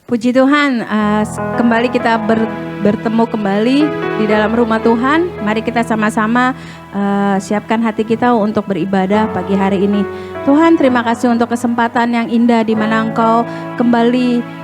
Puji Tuhan, kembali kita bertemu kembali di dalam rumah Tuhan. Mari kita sama-sama siapkan hati kita untuk beribadah pagi hari ini. Tuhan, terima kasih untuk kesempatan yang indah di mana Engkau kembali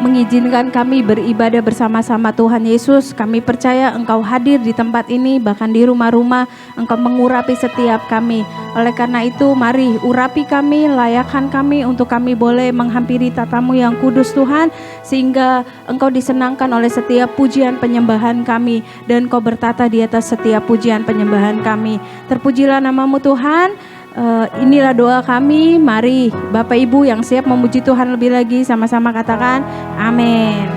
mengizinkan kami beribadah bersama-sama Tuhan Yesus. Kami percaya Engkau hadir di tempat ini, bahkan di rumah-rumah. Engkau mengurapi setiap kami. Oleh karena itu, mari urapi kami, layakkan kami untuk kami boleh menghampiri tatamu yang kudus Tuhan, sehingga Engkau disenangkan oleh setiap pujian penyembahan kami, dan Engkau bertata di atas setiap pujian penyembahan kami. Terpujilah namamu Tuhan. Inilah doa kami. Mari Bapak Ibu yang siap memuji Tuhan lebih lagi, sama-sama katakan amin.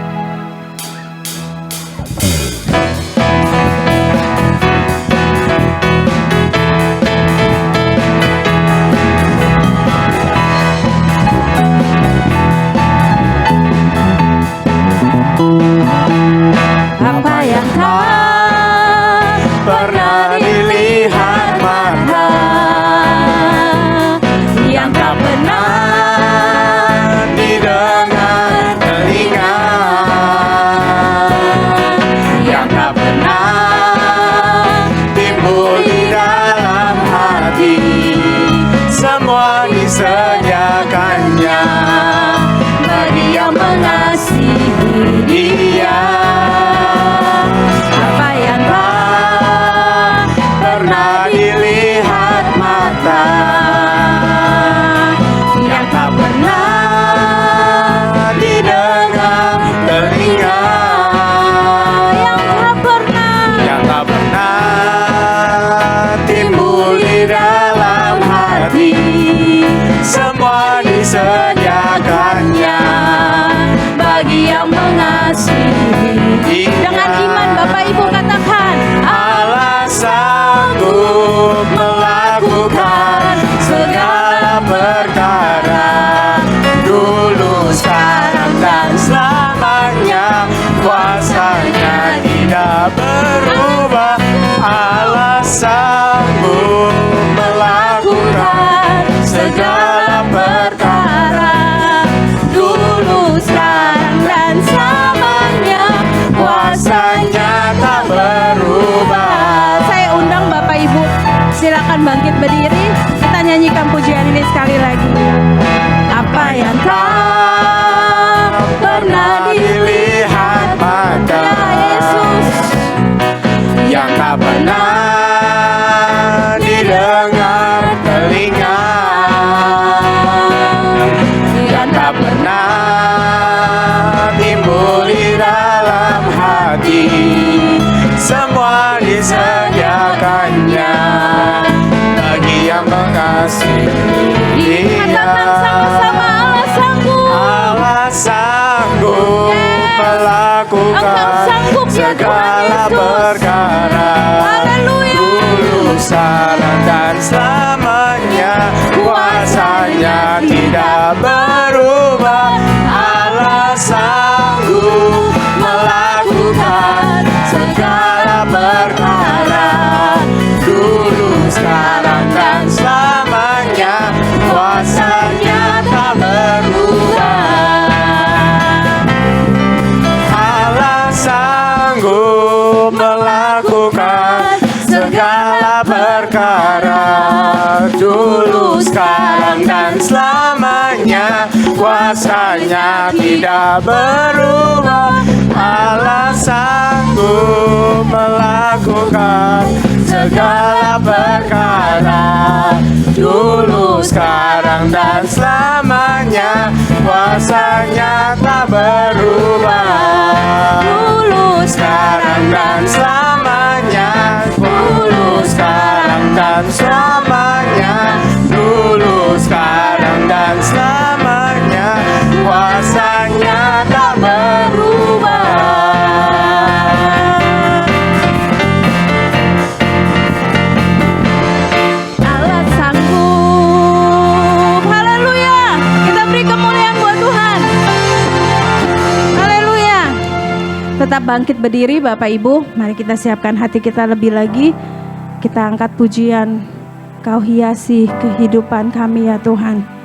Apa yang tak pernah dilihat mata, yang tak pernah didengar telinga, yang tak pernah timbul di dalam hati, semua disediakannya bagi yang mengasihi Dia. Apa yang tak pernah dilihat mata, yang tak pernah didengar telinga, yang tak pernah timbul di dalam hati, semua disediakannya bagi yang mengasihi. Dengan iman Bapak Ibu katakan, Allah sanggup melakukan segala perkara, dulu, sekarang, dan selamanya. Kuasanya tidak berubah. Allah sanggup melakukan segala perkara, dulu, sekarang, dan selamanya. Kuasanya tak berubah. Saya undang Bapak Ibu, silakan bangkit berdiri. Kita nyanyikan pujian ini sekali lagi. Apa yang tak pernah dilihat mata, Yesus, yang tak pernah didengar telinga, yang tak pernah timbul di dalam hati, semua disediakannya bagi yang mengasihi Dia. Allah sanggup melakukan segala perkara, dulu, sekarang, dan selamanya. Kuasanya tidak berubah. Allah sanggup melakukan segala perkara, dulu, sekarang, dan selamanya. Kuasanya tak berubah. Allah sanggup melakukan segala perkara, dulu, sekarang, dan selamanya. Kuasanya tidak berubah. Allah sanggup melakukan segala perkara, dulu, sekarang, dan selamanya. Kuasanya tak berubah. Dulu, sekarang, dan selamanya. Dulu, sekarang, dan selamanya. Dulu, sekarang, dan selamanya. Kuasanya tak berubah. Allah sanggup. Haleluya. Kita beri kemuliaan buat Tuhan. Haleluya. Tetap bangkit berdiri Bapak Ibu. Mari kita siapkan hati kita lebih lagi. Kita angkat pujian, Kau hiasi kehidupan kami ya Tuhan.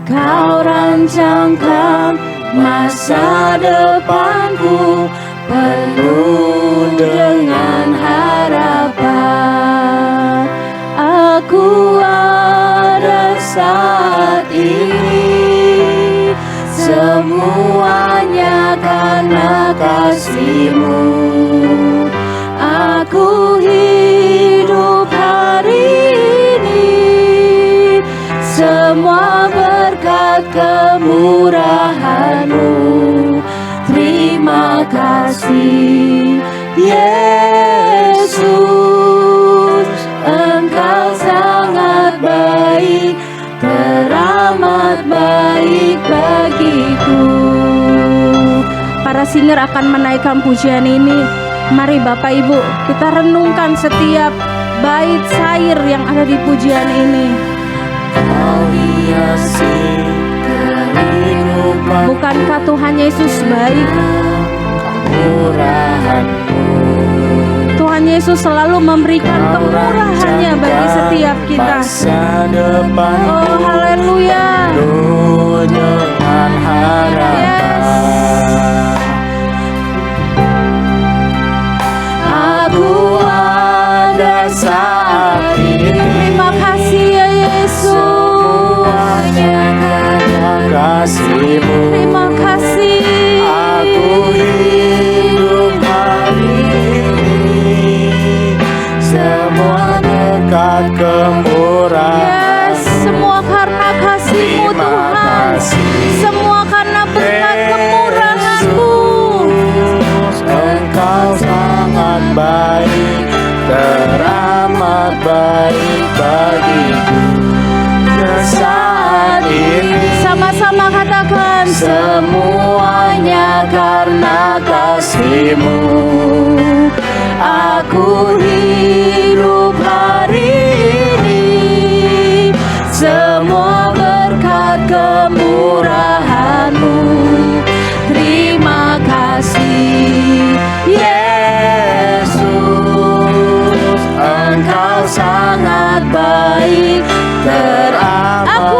Kau rancangkan masa depanku penuh dengan harapan. Aku ada saat ini, semuanya karena kasih-Mu. Aku hidup hari ini, semua berkat kemurahan-Mu. Terima kasih Yesus, Engkau sangat baik, teramat baik bagiku. Para singer akan menaikkan pujian ini. Mari Bapak Ibu, kita renungkan setiap bait syair yang ada di pujian ini. Kau hiasi kehidupan, Bukankah Tuhan Yesus baik? kemurahan-Mu. Tuhan Yesus selalu memberikan kemurahan-Nya bagi setiap kita. Masa depanku Oh haleluya. penuh dengan harapan. Aku ada saat ini, Terima kasih ya Yesus. semuanya karena kasih-Mu. Terima kasih. Aku hidup hari ini, semua berkat kemurahan. Yes, semua karena kasih-Mu Terima Tuhan. kasih Semua karena berkat kemurahan-Mu. Yesus, Engkau sangat baik, teramat baik bagiku. Saat ini Sama-sama katakan semuanya karena kasih-Mu. Aku hidup hari ini, semua berkat kemurahan-Mu. Terima kasih Yesus, Engkau sangat baik, teramat aku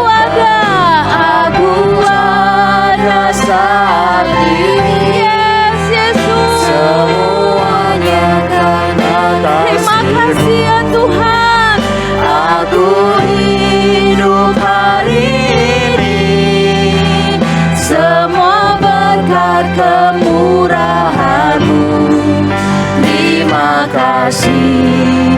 ada saat ini. Yes, Yesus. Semuanya karena Terima kasih kasih-Mu. ya Tuhan. Aku hidup hari ini, semua berkat kemurahan-Mu. Terima kasih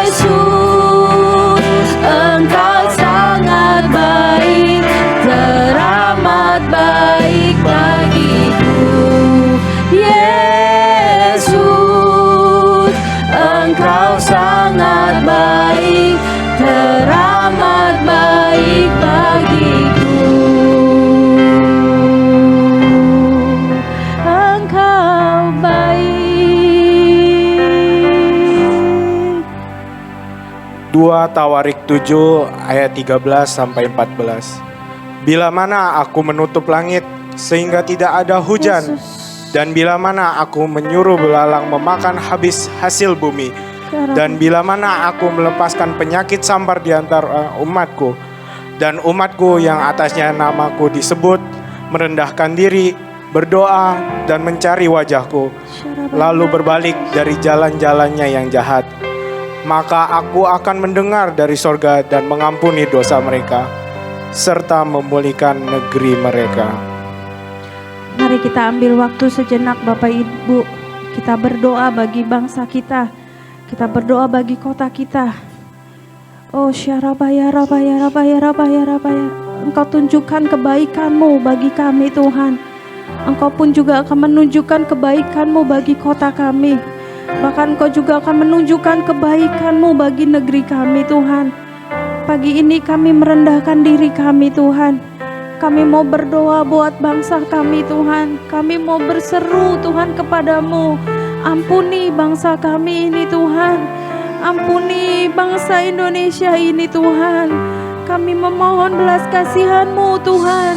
Yesus, Engkau sangat baik, teramat baik bagiku. Yesus, Engkau sangat baik, teramat baik bagiku. Engkau baik. 2 Tawarik 7 ayat 13 sampai 14. Bila mana aku menutup langit sehingga tidak ada hujan, Yesus. dan bila mana aku menyuruh belalang memakan habis hasil bumi, dan bila mana aku melepaskan penyakit sambar di antara umatku, dan umatku yang atasnya namaku disebut merendahkan diri, berdoa dan mencari wajahku, lalu berbalik dari jalan-jalannya yang jahat, maka aku akan mendengar dari sorga dan mengampuni dosa mereka, serta memulihkan negeri mereka. Mari kita ambil waktu sejenak Bapak Ibu. Kita berdoa bagi bangsa kita. Kita berdoa bagi kota kita. Oh syarabaya rabaya rabaya rabaya rabaya. Engkau tunjukkan kebaikan-Mu bagi kami Tuhan. Engkau pun juga akan menunjukkan kebaikan-Mu bagi kota kami. Bahkan Engkau juga akan menunjukkan kebaikan-Mu bagi negeri kami Tuhan. Pagi ini kami merendahkan diri kami Tuhan. Kami mau berdoa buat bangsa kami Tuhan. Kami mau berseru Tuhan kepadamu. Ampuni bangsa kami ini Tuhan. Ampuni bangsa Indonesia ini Tuhan. Kami memohon belas kasihan-Mu Tuhan.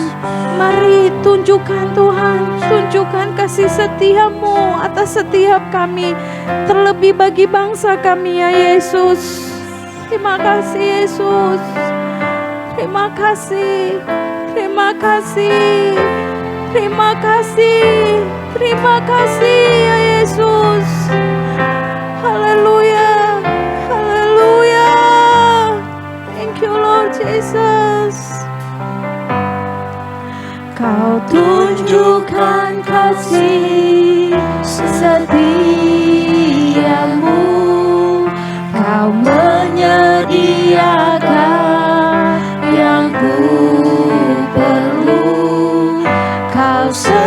Mari tunjukkan Tuhan, tunjukkan kasih setia-Mu atas setiap kami, terlebih bagi bangsa kami ya Yesus. Terima kasih Yesus. Terima kasih, terima kasih, terima kasih, terima kasih ya Yesus. Haleluya, haleluya. Thank you Lord Jesus. Kau tunjukkan kasih setiamu, Kau menyediakan yang ku perlu. Kau setia,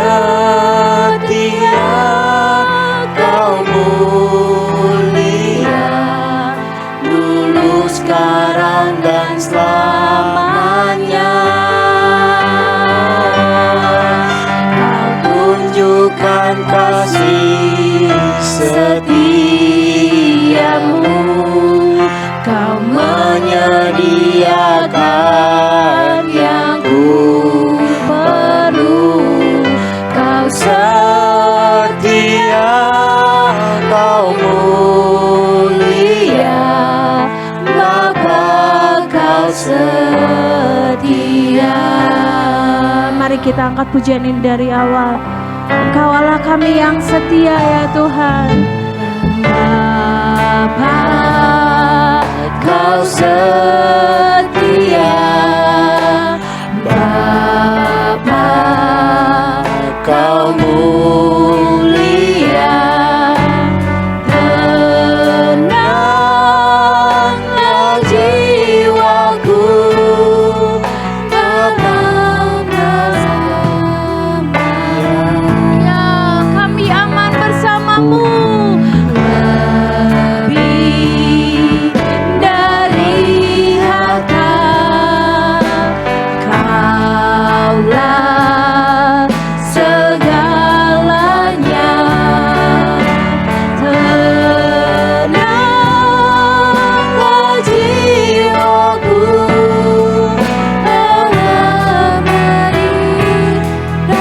Kau mulia, dulu, sekarang, dan selamanya. Kau tunjukkan kasih setiamu, Kau menyediakan yang ku perlu. Kau setia, Kau mulia, Bapa, Kau setia. Mari kita angkat pujian ini dari awal. Engkau Allah kami yang setia ya Tuhan. Bapa, Kau setia, Bapa, Kau mulia, tenanglah jiwaku, tenanglah selamanya. Ya, kami aman bersamamu. Lebih dari harta, Kaulah segalanya. Tenanglah jiwaku dalam hadirat-Mu.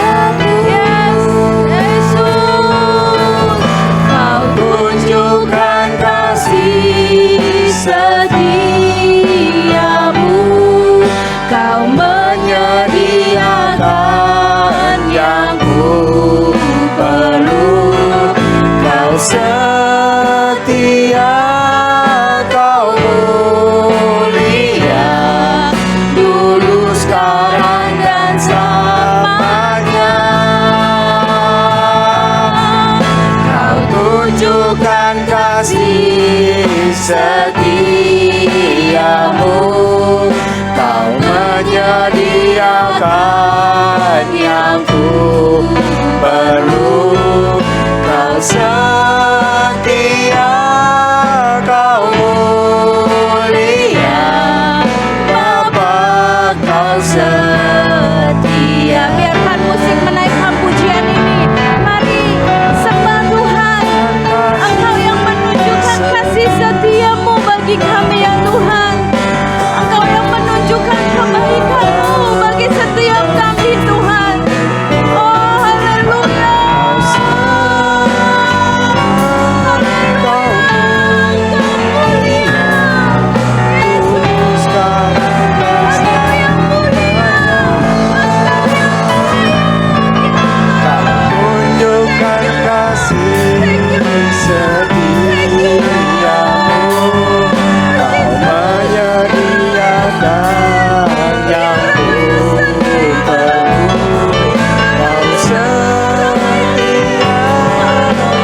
Yesus, Kau tunjukkan kasih setiamu, Kau menyediakan yang ku perlu. Kau setia, Kau mulia, dulu, sekarang, dan selamanya. Kau tunjukkan kasih setiamu, Kau menyediakan yang ku perlu. Kau setia, Kau mulia, Bapa, Kau setia. Biarkan musik menaikkan pujian ini. Mari sembah Tuhan. Engkau yang menunjukkan kasih setiamu bagi kami ya Tuhan. Engkau yang menunjukkan kebaikan-Mu bagi setiap kami Tuhan. Oh haleluya, haleluya. Engkau mulia, Yesus. Engkau yang mulia, Kau tunjukkan kasih setiamu, Kau menyediakan yang ku perlu. Kau setia,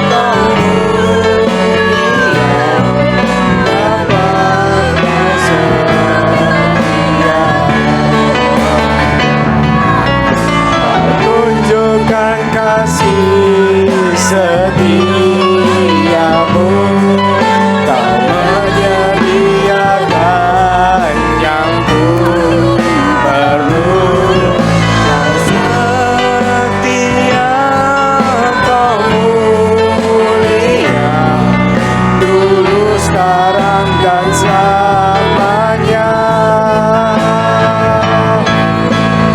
Kau mulia, Bapa, Kau setia. Kau tunjukkan kasih setiamu, Kau menyediakan yang ku perlu. Kau setia, Kau mulia, dulu, sekarang, dan selamanya.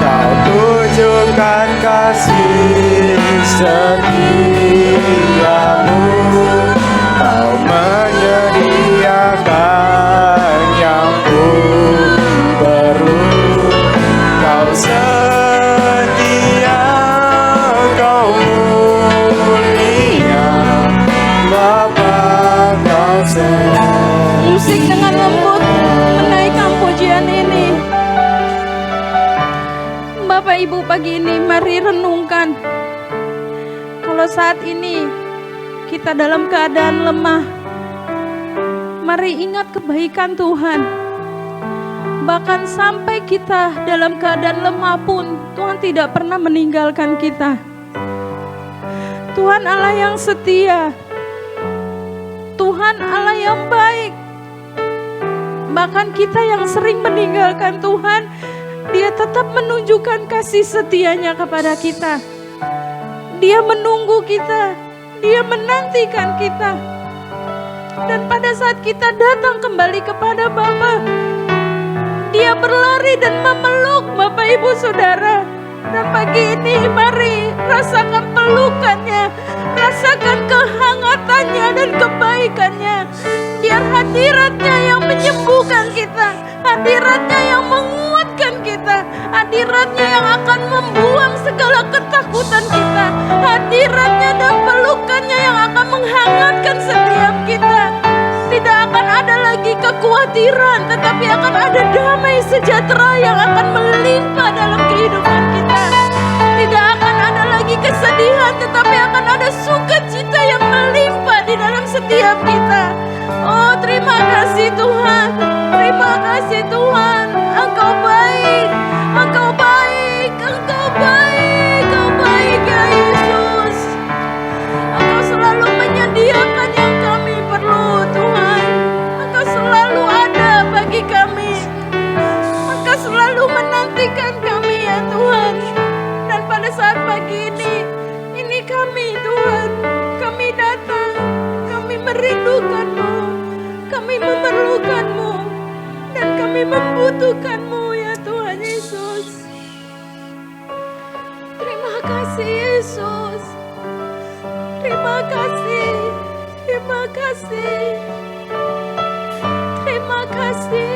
Kau tunjukkan kasih setiamu, Kau menyediakan yang ku perlu. Bapak Ibu pagi ini mari renungkan. Kalau saat ini kita dalam keadaan lemah, mari ingat kebaikan Tuhan. Bahkan sampai kita dalam keadaan lemah pun Tuhan tidak pernah meninggalkan kita. Tuhan Allah yang setia, Tuhan Allah yang baik. Bahkan kita yang sering meninggalkan Tuhan, Dia tetap menunjukkan kasih setianya kepada kita. Dia menunggu kita, Dia menantikan kita. Dan pada saat kita datang kembali kepada Bapa, Dia berlari dan memeluk Bapak Ibu Saudara. Dan pagi ini mari rasakan pelukannya, rasakan kehangatannya dan kebaikannya. Biar hadiratnya yang menyembuhkan kita, hadiratnya yang menguatkan kita, hadiratnya yang akan membuang segala ketakutan kita, hadiratnya dan pelukannya yang akan menghangatkan setiap kita. Tidak akan ada lagi kekhawatiran, tetapi akan ada damai sejahtera yang akan melimpah dalam kehidupan kita. Tidak akan ada lagi kesedihan, tetapi akan ada sukacita yang melimpah di dalam setiap kita. Oh, terima kasih Tuhan, terima kasih Tuhan. Engkau baik, Engkau baik, Engkau baik, Engkau baik ya Yesus. Engkau selalu menyediakan yang kami perlu Tuhan. Engkau selalu ada bagi kami. Engkau selalu menantikan kami ya Tuhan. Dan pada saat pagi ini kami Tuhan, kami datang, kami merindukan-Mu, kami memerlukan-Mu, dan kami membutuhkan-Mu ya Tuhan Yesus. Terima kasih Yesus. Terima kasih. Terima kasih. Terima kasih.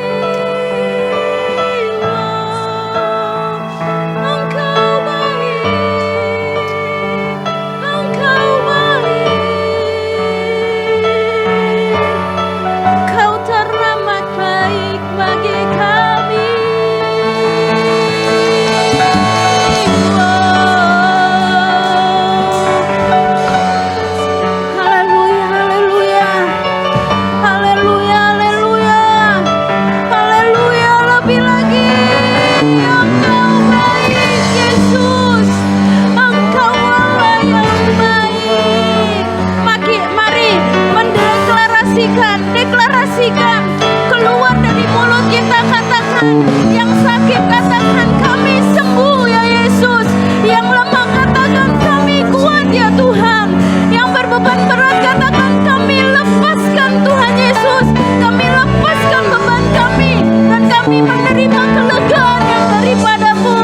Deklarasikan, keluar dari mulut kita, katakan, yang sakit katakan kami sembuh ya Yesus, yang lemah katakan kami kuat ya Tuhan, yang berbeban berat katakan kami lepaskan Tuhan Yesus, kami lepaskan beban kami, dan kami menerima kelegaan yang daripada-Mu.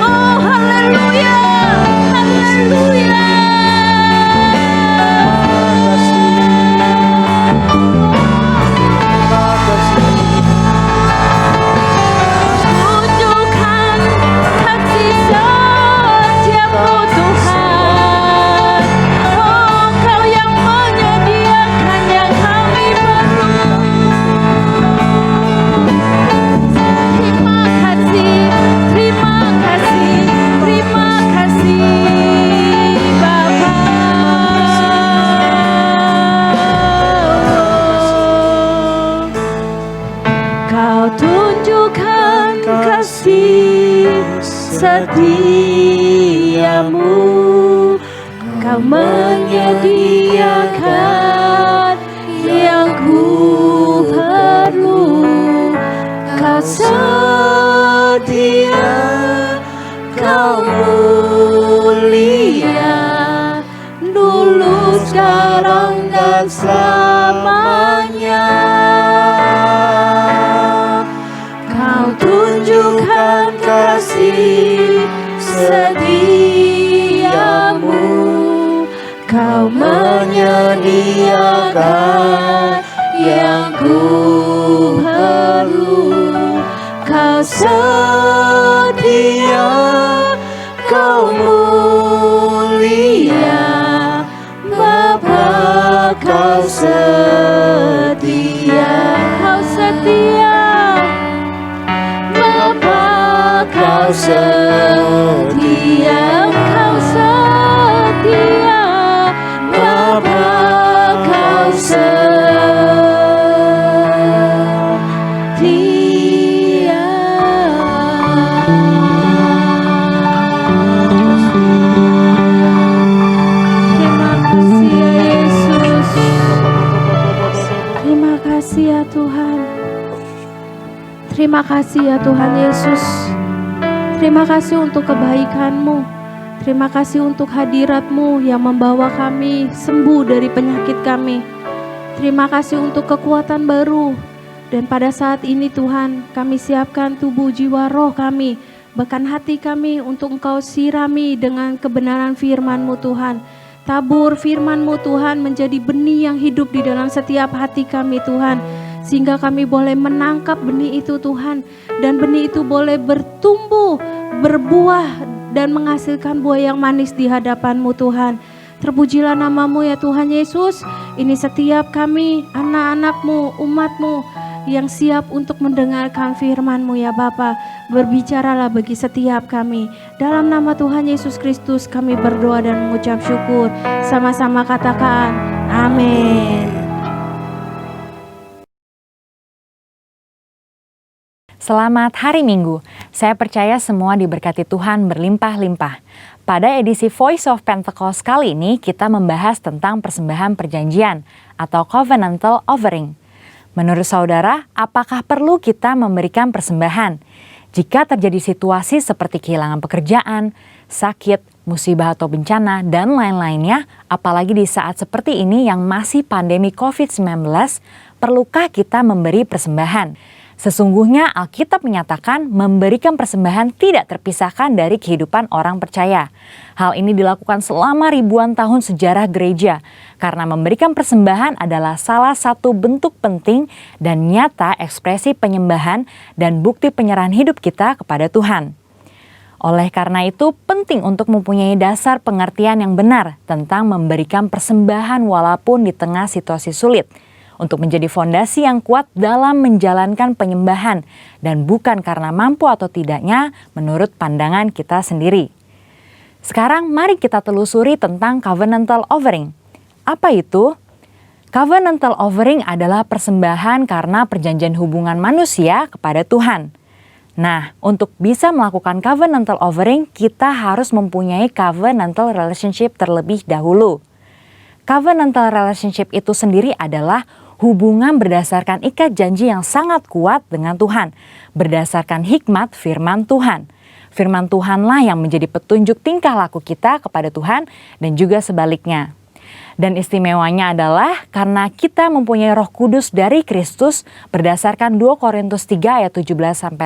Oh haleluya, haleluya. Setiamu, Kau menyediakan yang ku perlu. Kau setia, Kau mulia, dulu, sekarang, dan selamanya. Kau tunjukkan kasih setiamu, Kau menyediakan yang ku perlu. Kau setia, Kau mulia, Bapa Kau setia, Kau setia, Bapa Kau setia. setia, Engkau setia, Bapa Kau setia. Terima kasih ya Yesus. Terima kasih ya Tuhan. Terima kasih ya Tuhan Yesus. Terima kasih untuk kebaikan-Mu. Terima kasih untuk hadirat-Mu yang membawa kami sembuh dari penyakit kami. Terima kasih untuk kekuatan baru. Dan pada saat ini Tuhan, kami siapkan tubuh, jiwa, roh kami, bahkan hati kami untuk Engkau sirami dengan kebenaran firman-Mu Tuhan. Tabur firman-Mu Tuhan menjadi benih yang hidup di dalam setiap hati kami Tuhan. Sehingga kami boleh menangkap benih itu Tuhan. Dan benih itu boleh bertumbuh, berbuah, dan menghasilkan buah yang manis di hadapan-Mu Tuhan. Terpujilah nama-Mu ya Tuhan Yesus. Ini setiap kami, anak-anak-Mu, umat-Mu, yang siap untuk mendengarkan firman-Mu ya Bapa. Berbicaralah bagi setiap kami. Dalam nama Tuhan Yesus Kristus kami berdoa dan mengucap syukur. Sama-sama katakan amin. Selamat hari Minggu. Saya percaya semua diberkati Tuhan berlimpah-limpah. Pada edisi Voice of Pentecost kali ini kita membahas tentang persembahan perjanjian atau covenantal offering. Menurut saudara, apakah perlu kita memberikan persembahan? Jika terjadi situasi seperti kehilangan pekerjaan, sakit, musibah atau bencana, dan lain-lainnya, apalagi di saat seperti ini yang masih pandemi COVID-19, perlukah kita memberi persembahan? Sesungguhnya Alkitab menyatakan memberikan persembahan tidak terpisahkan dari kehidupan orang percaya. Hal ini dilakukan selama ribuan tahun sejarah gereja, karena memberikan persembahan adalah salah satu bentuk penting dan nyata ekspresi penyembahan dan bukti penyerahan hidup kita kepada Tuhan. Oleh karena itu, penting untuk mempunyai dasar pengertian yang benar tentang memberikan persembahan walaupun di tengah situasi sulit, untuk menjadi fondasi yang kuat dalam menjalankan penyembahan dan bukan karena mampu atau tidaknya menurut pandangan kita sendiri. Sekarang mari kita telusuri tentang covenantal offering. Apa itu? Covenantal offering adalah persembahan karena perjanjian hubungan manusia kepada Tuhan. Nah, untuk bisa melakukan covenantal offering, kita harus mempunyai covenantal relationship terlebih dahulu. Covenantal relationship itu sendiri adalah hubungan berdasarkan ikat janji yang sangat kuat dengan Tuhan, berdasarkan hikmat firman Tuhan. Firman Tuhanlah yang menjadi petunjuk tingkah laku kita kepada Tuhan dan juga sebaliknya. Dan istimewanya adalah karena kita mempunyai Roh Kudus dari Kristus berdasarkan 2 Korintus 3 ayat 17-18,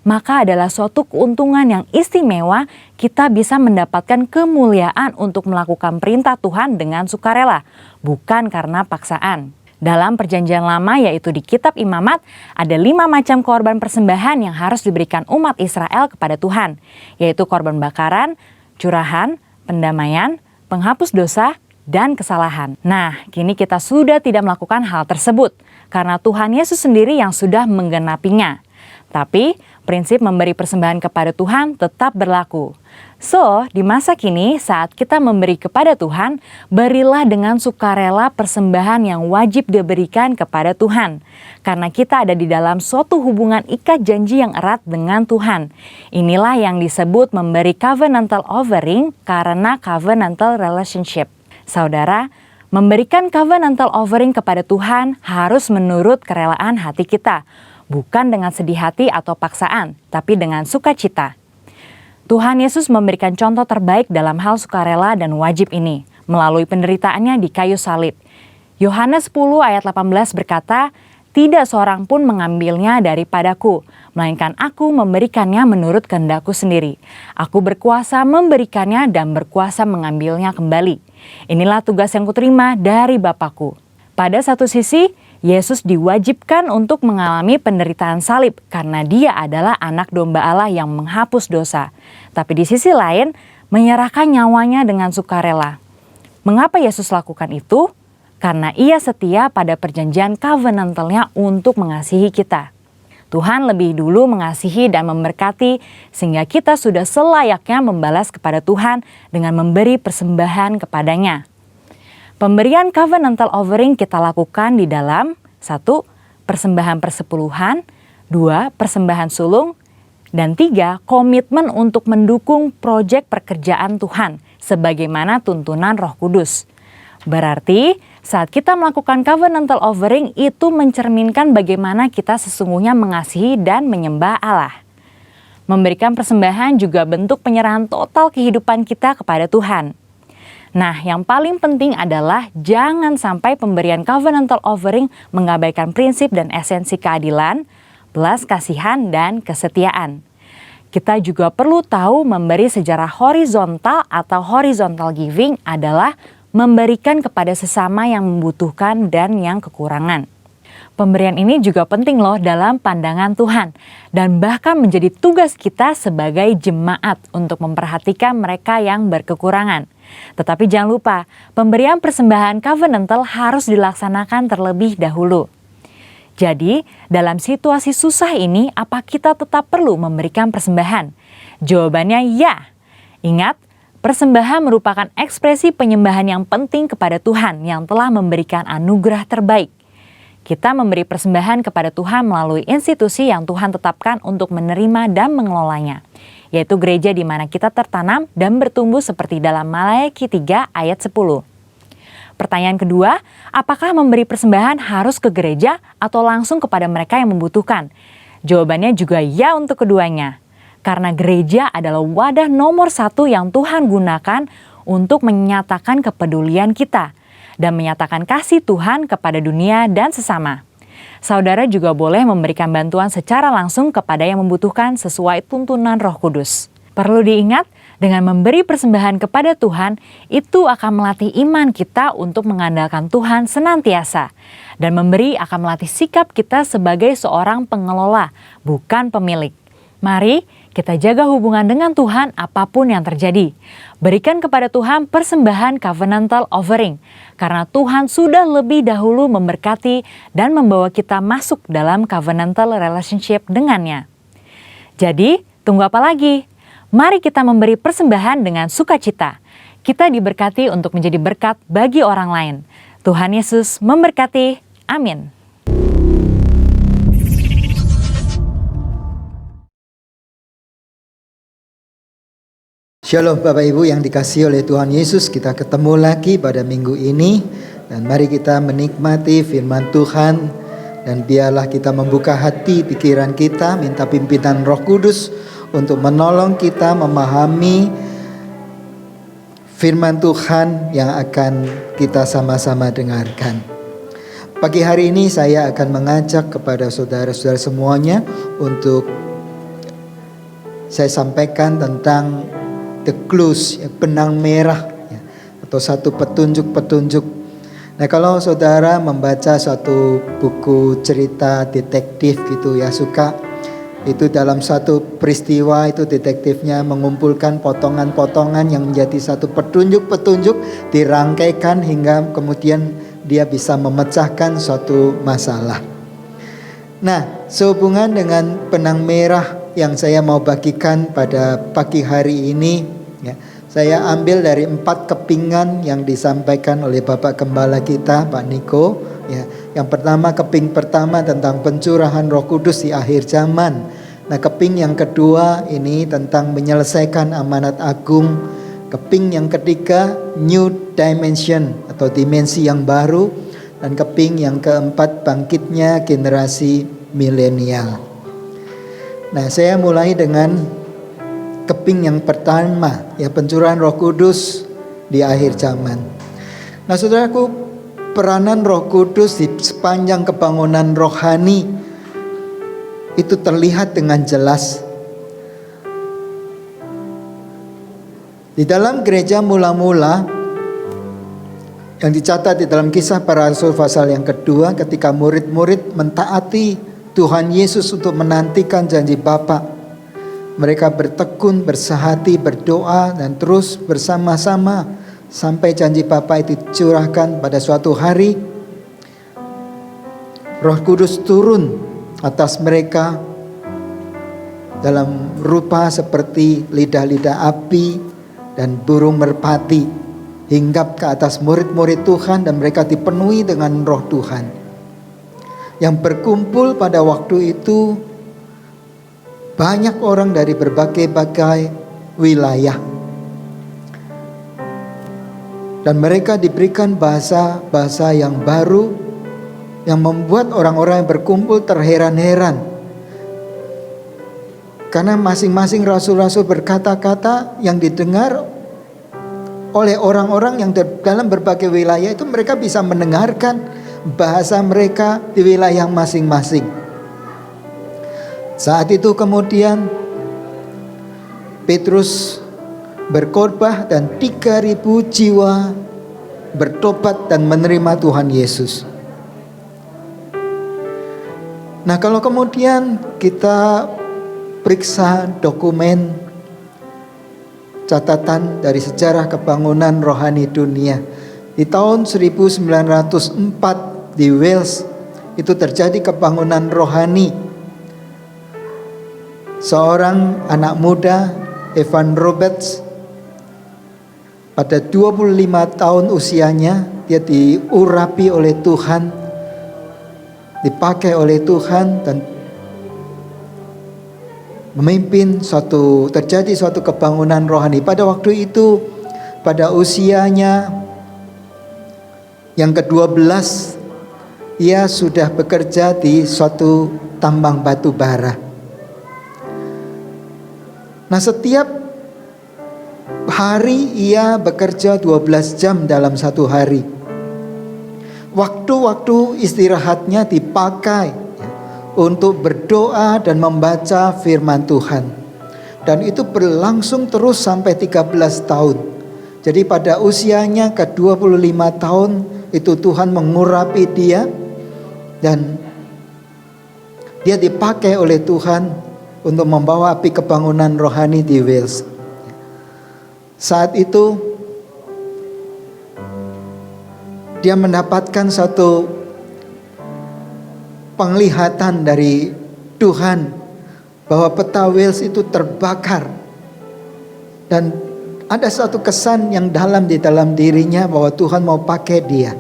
maka adalah suatu keuntungan yang istimewa kita bisa mendapatkan kemuliaan untuk melakukan perintah Tuhan dengan sukarela, bukan karena paksaan. Dalam perjanjian lama yaitu di kitab Imamat ada 5 macam korban persembahan yang harus diberikan umat Israel kepada Tuhan, yaitu korban bakaran, curahan, pendamaian, penghapus dosa, dan kesalahan. Nah, kini kita sudah tidak melakukan hal tersebut karena Tuhan Yesus sendiri yang sudah menggenapinya. Tapi prinsip memberi persembahan kepada Tuhan tetap berlaku. So, di masa kini saat kita memberi kepada Tuhan, berilah dengan sukarela persembahan yang wajib diberikan kepada Tuhan. Karena kita ada di dalam suatu hubungan ikat janji yang erat dengan Tuhan. Inilah yang disebut memberi covenantal offering karena covenantal relationship. Saudara, memberikan covenantal offering kepada Tuhan harus menurut kerelaan hati kita. Bukan dengan sedih hati atau paksaan, tapi dengan sukacita. Tuhan Yesus memberikan contoh terbaik dalam hal sukarela dan wajib ini, melalui penderitaannya di kayu salib. Yohanes 10 ayat 18 berkata, "Tidak seorang pun mengambilnya daripadaku, melainkan aku memberikannya menurut kehendakku sendiri. Aku berkuasa memberikannya dan berkuasa mengambilnya kembali. Inilah tugas yang kuterima dari Bapakku." Pada satu sisi, Yesus diwajibkan untuk mengalami penderitaan salib karena dia adalah anak domba Allah yang menghapus dosa. Tapi di sisi lain, menyerahkan nyawanya dengan sukarela. Mengapa Yesus lakukan itu? Karena ia setia pada perjanjian covenantalnya untuk mengasihi kita. Tuhan lebih dulu mengasihi dan memberkati sehingga kita sudah selayaknya membalas kepada Tuhan dengan memberi persembahan kepadanya. Pemberian covenantal offering kita lakukan di dalam 1. Persembahan persepuluhan, 2. Persembahan sulung, dan 3. Komitmen untuk mendukung proyek pekerjaan Tuhan sebagaimana tuntunan Roh Kudus. Berarti saat kita melakukan covenantal offering itu mencerminkan bagaimana kita sesungguhnya mengasihi dan menyembah Allah. Memberikan persembahan juga bentuk penyerahan total kehidupan kita kepada Tuhan. Nah, yang paling penting adalah jangan sampai pemberian covenantal offering mengabaikan prinsip dan esensi keadilan, belas kasihan, dan kesetiaan. Kita juga perlu tahu memberi secara horizontal atau horizontal giving adalah memberikan kepada sesama yang membutuhkan dan yang kekurangan. Pemberian ini juga penting loh dalam pandangan Tuhan dan bahkan menjadi tugas kita sebagai jemaat untuk memperhatikan mereka yang berkekurangan. Tetapi jangan lupa, pemberian persembahan covenantal harus dilaksanakan terlebih dahulu. Jadi, dalam situasi susah ini, apa kita tetap perlu memberikan persembahan? Jawabannya ya. Ingat, persembahan merupakan ekspresi penyembahan yang penting kepada Tuhan yang telah memberikan anugerah terbaik. Kita memberi persembahan kepada Tuhan melalui institusi yang Tuhan tetapkan untuk menerima dan mengelolanya, yaitu gereja di mana kita tertanam dan bertumbuh seperti dalam Maleakhi 3 ayat 10. Pertanyaan kedua, apakah memberi persembahan harus ke gereja atau langsung kepada mereka yang membutuhkan? Jawabannya juga ya untuk keduanya. Karena gereja adalah wadah nomor 1 yang Tuhan gunakan untuk menyatakan kepedulian kita dan menyatakan kasih Tuhan kepada dunia dan sesama. Saudara juga boleh memberikan bantuan secara langsung kepada yang membutuhkan sesuai tuntunan Roh Kudus. Perlu diingat, dengan memberi persembahan kepada Tuhan, itu akan melatih iman kita untuk mengandalkan Tuhan senantiasa. Dan memberi akan melatih sikap kita sebagai seorang pengelola, bukan pemilik. Mari kita jaga hubungan dengan Tuhan apapun yang terjadi. Berikan kepada Tuhan persembahan covenantal offering, karena Tuhan sudah lebih dahulu memberkati dan membawa kita masuk dalam covenantal relationship dengannya. Jadi, tunggu apa lagi? Mari kita memberi persembahan dengan sukacita. Kita diberkati untuk menjadi berkat bagi orang lain. Tuhan Yesus memberkati. Amin. Shalom Bapak Ibu yang dikasihi oleh Tuhan Yesus, kita ketemu lagi pada minggu ini dan mari kita menikmati firman Tuhan dan biarlah kita membuka hati pikiran kita, minta pimpinan Roh Kudus untuk menolong kita memahami firman Tuhan yang akan kita sama-sama dengarkan. Pagi hari ini saya akan mengajak kepada saudara-saudara semuanya untuk saya sampaikan tentang the clues, benang merah, atau satu petunjuk-petunjuk. Nah, kalau saudara membaca suatu buku cerita detektif gitu ya, suka itu dalam satu peristiwa itu detektifnya mengumpulkan potongan-potongan yang menjadi satu petunjuk-petunjuk, dirangkaikan hingga kemudian dia bisa memecahkan suatu masalah. Nah, sehubungan dengan benang merah yang saya mau bagikan pada pagi hari ini, ya, saya ambil dari 4 kepingan yang disampaikan oleh Bapak Gembala kita, Pak Niko. Ya, yang pertama, keping pertama tentang pencurahan Roh Kudus di akhir zaman. Nah, keping yang kedua ini tentang menyelesaikan amanat agung. Keping yang ketiga, new dimension atau dimensi yang baru. Dan keping yang keempat, bangkitnya generasi milenial. Nah, saya mulai dengan keping yang pertama, ya, pencurahan Roh Kudus di akhir zaman. Nah, saudaraku, peranan Roh Kudus di sepanjang kebangunan rohani itu terlihat dengan jelas. Di dalam gereja mula-mula yang dicatat di dalam Kisah Para Rasul pasal yang kedua, ketika murid-murid mentaati Tuhan Yesus untuk menantikan janji Bapa, mereka bertekun, bersehati, berdoa, dan terus bersama-sama sampai janji Bapa itu dicurahkan pada suatu hari. Roh Kudus turun atas mereka dalam rupa seperti lidah-lidah api dan burung merpati, hinggap ke atas murid-murid Tuhan dan mereka dipenuhi dengan roh Tuhan. Yang berkumpul pada waktu itu banyak orang dari berbagai-bagai wilayah. Dan mereka diberikan bahasa-bahasa yang baru yang membuat orang-orang yang berkumpul terheran-heran. Karena masing-masing rasul-rasul berkata-kata yang didengar oleh orang-orang yang dalam berbagai wilayah itu, mereka bisa mendengarkan bahasa mereka di wilayah masing-masing. Saat itu kemudian Petrus berkhotbah dan 3.000 jiwa bertobat dan menerima Tuhan Yesus. Nah, kalau kemudian kita periksa dokumen catatan dari sejarah kebangunan rohani dunia, di tahun 1904 di Wales itu terjadi kebangunan rohani. Seorang anak muda, Evan Roberts, pada 25 tahun usianya dia diurapi oleh Tuhan, dipakai oleh Tuhan dan memimpin terjadi suatu kebangunan rohani. Pada waktu itu, pada usianya yang ke-12, ia sudah bekerja di suatu tambang batu bara. Nah, setiap hari ia bekerja 12 jam dalam satu hari. Waktu-waktu istirahatnya dipakai untuk berdoa dan membaca firman Tuhan. Dan itu berlangsung terus sampai 13 tahun. Jadi pada usianya ke-25 tahun itu Tuhan mengurapi dia dan dia dipakai oleh Tuhan untuk membawa api kebangunan rohani di Wales. Saat itu dia mendapatkan satu penglihatan dari Tuhan bahwa peta Wales itu terbakar, dan ada satu kesan yang dalam di dalam dirinya bahwa Tuhan mau pakai dia.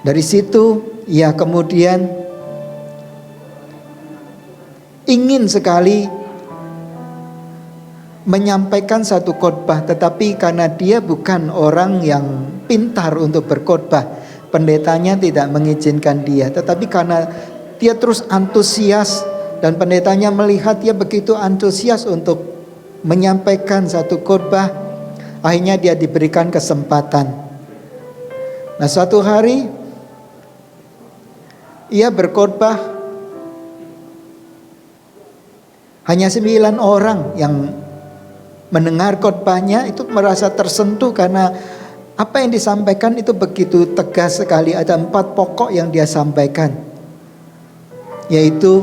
Dari situ ia kemudian ingin sekali menyampaikan satu khotbah, tetapi karena dia bukan orang yang pintar untuk berkhotbah, pendetanya tidak mengizinkan dia. Tetapi karena dia terus antusias dan pendetanya melihat dia begitu antusias untuk menyampaikan satu khotbah, akhirnya dia diberikan kesempatan. Nah, suatu hari ia berkhotbah, hanya 9 orang yang mendengar khotbahnya itu merasa tersentuh karena apa yang disampaikan itu begitu tegas sekali. Ada 4 pokok yang dia sampaikan, yaitu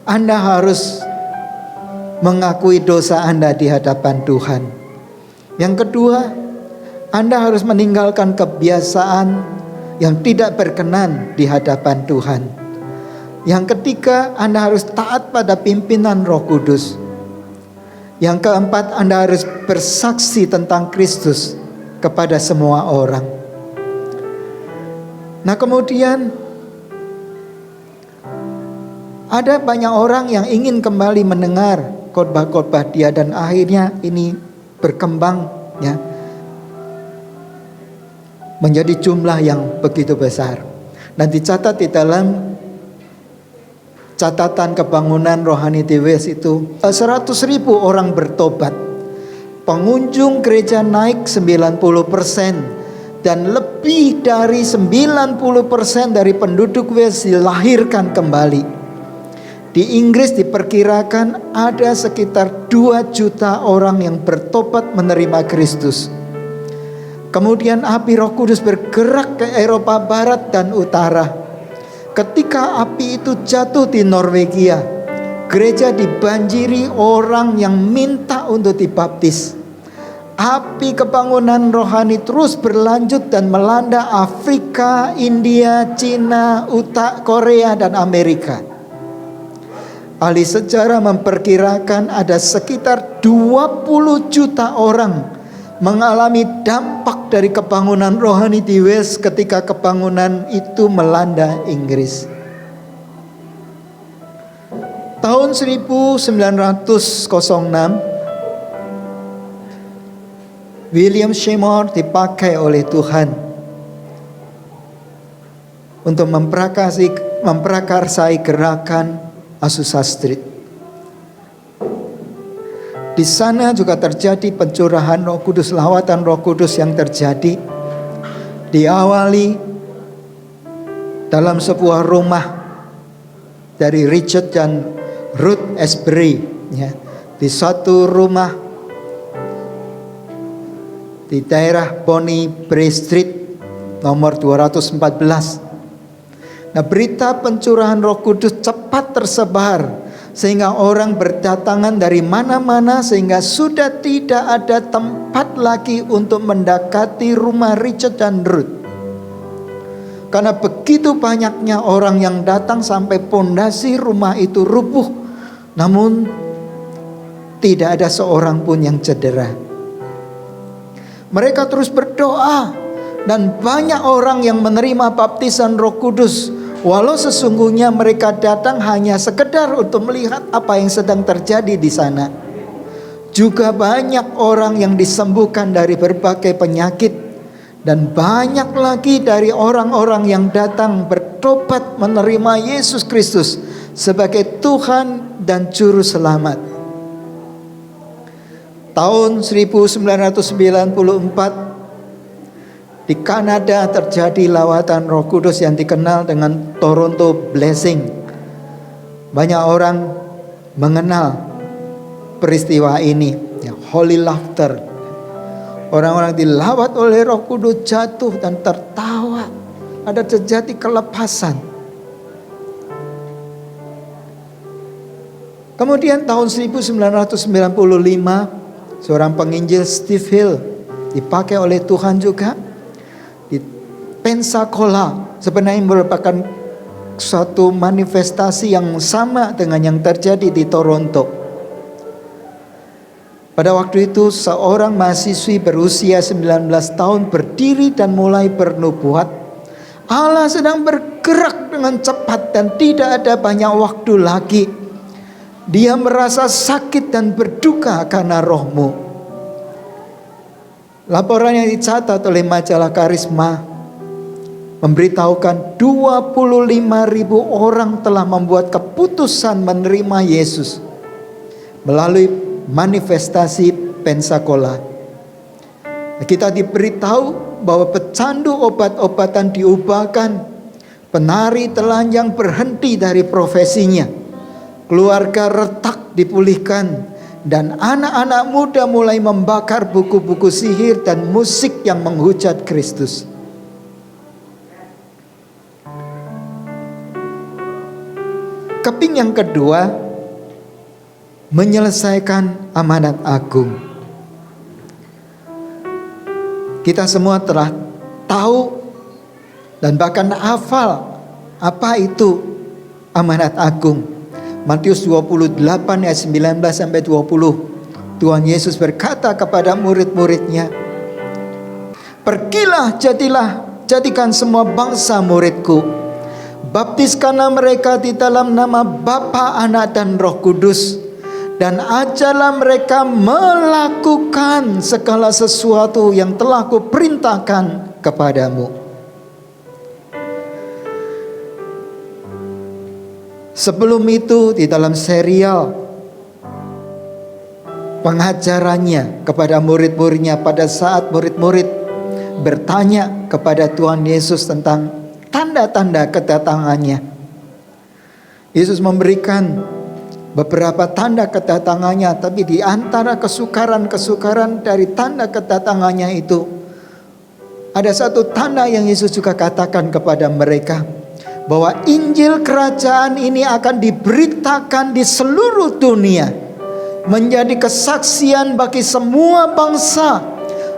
Anda harus mengakui dosa Anda di hadapan Tuhan. Yang kedua, Anda harus meninggalkan kebiasaan yang tidak berkenan di hadapan Tuhan. Yang ketiga, Anda harus taat pada pimpinan Roh Kudus. Yang keempat, Anda harus bersaksi tentang Kristus kepada semua orang. Nah, kemudian ada banyak orang yang ingin kembali mendengar khotbah-khotbah dia, dan akhirnya ini berkembang ya menjadi jumlah yang begitu besar. Dan dicatat di dalam catatan kebangunan rohani di Wales itu 100.000 orang bertobat. Pengunjung gereja naik 90%, dan lebih dari 90% dari penduduk Wales dilahirkan kembali. Di Inggris diperkirakan ada sekitar 2 juta orang yang bertobat menerima Kristus. Kemudian api Roh Kudus bergerak ke Eropa Barat dan Utara. Ketika api itu jatuh di Norwegia, gereja dibanjiri orang yang minta untuk dibaptis. api kebangunan rohani terus berlanjut dan melanda Afrika, India, Cina, Korea, dan Amerika. Ahli sejarah memperkirakan ada sekitar 20 juta orang mengalami dampak dari kebangunan rohani di Wales ketika kebangunan itu melanda Inggris. Tahun 1906, William Seymour dipakai oleh Tuhan untuk memprakarsai gerakan Azusa Street. Di sana juga terjadi pencurahan Roh Kudus, lawatan Roh Kudus yang terjadi diawali dalam sebuah rumah dari Richard dan Ruth Asbury, ya, di suatu rumah di daerah Bonnie Brae Street nomor 214. Nah, berita pencurahan Roh Kudus cepat tersebar sehingga orang berdatangan dari mana-mana sehingga sudah tidak ada tempat lagi untuk mendekati rumah Richard dan Ruth. Karena begitu banyaknya orang yang datang sampai pondasi rumah itu rubuh, namun tidak ada seorang pun yang cedera. Mereka terus berdoa dan banyak orang yang menerima baptisan Roh Kudus. Walau sesungguhnya mereka datang hanya sekedar untuk melihat apa yang sedang terjadi di sana. Juga banyak orang yang disembuhkan dari berbagai penyakit. Dan banyak lagi dari orang-orang yang datang bertobat menerima Yesus Kristus sebagai Tuhan dan Juru Selamat. Tahun 1994 di Kanada terjadi lawatan Roh Kudus yang dikenal dengan Toronto Blessing. Banyak orang mengenal peristiwa ini, ya, Holy Laughter. Orang-orang dilawat oleh Roh Kudus jatuh dan tertawa. Ada terjadi kelepasan. Kemudian tahun 1995 seorang penginjil Steve Hill dipakai oleh Tuhan juga di Pensacola. Sebenarnya merupakan suatu manifestasi yang sama dengan yang terjadi di Toronto. Pada waktu itu seorang mahasiswi berusia 19 tahun berdiri dan mulai bernubuat. Allah sedang bergerak dengan cepat dan tidak ada banyak waktu lagi. Dia merasa sakit dan berduka karena rohmu. Laporan yang dicatat oleh majalah Karisma memberitahukan 25.000 orang telah membuat keputusan menerima Yesus melalui manifestasi Pensacola. Kita diberitahu bahwa pecandu obat-obatan diubahkan, penari telanjang berhenti dari profesinya. Keluarga retak dipulihkan dan anak-anak muda mulai membakar buku-buku sihir dan musik yang menghujat Kristus. Keping yang kedua, menyelesaikan amanat agung. Kita semua telah tahu dan bahkan hafal apa itu amanat agung. Matius 28 ayat 19 sampai 20. Tuhan Yesus berkata kepada murid-muridnya, "Pergilah, jadikan semua bangsa muridku. Baptiskanlah mereka di dalam nama Bapa, Anak, dan Roh Kudus. Dan ajarlah mereka melakukan segala sesuatu yang telah kuperintahkan kepadamu." Sebelum itu di dalam serial pengajarannya kepada murid-muridnya, pada saat murid-murid bertanya kepada Tuhan Yesus tentang tanda-tanda kedatangannya, Yesus memberikan beberapa tanda kedatangannya. Tapi di antara kesukaran-kesukaran dari tanda kedatangannya itu, ada satu tanda yang Yesus juga katakan kepada mereka, bahwa Injil kerajaan ini akan diberitakan di seluruh dunia menjadi kesaksian bagi semua bangsa.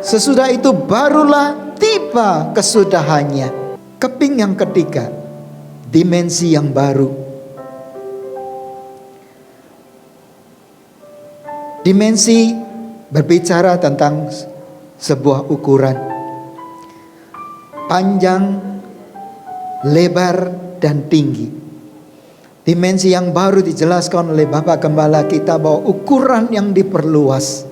Sesudah itu barulah tiba kesudahannya. Keping yang ketiga, dimensi yang baru. Dimensi berbicara tentang sebuah ukuran, panjang, lebar, dan tinggi. Dimensi yang baru dijelaskan oleh Bapak Gembala kita bahwa ukuran yang diperluas.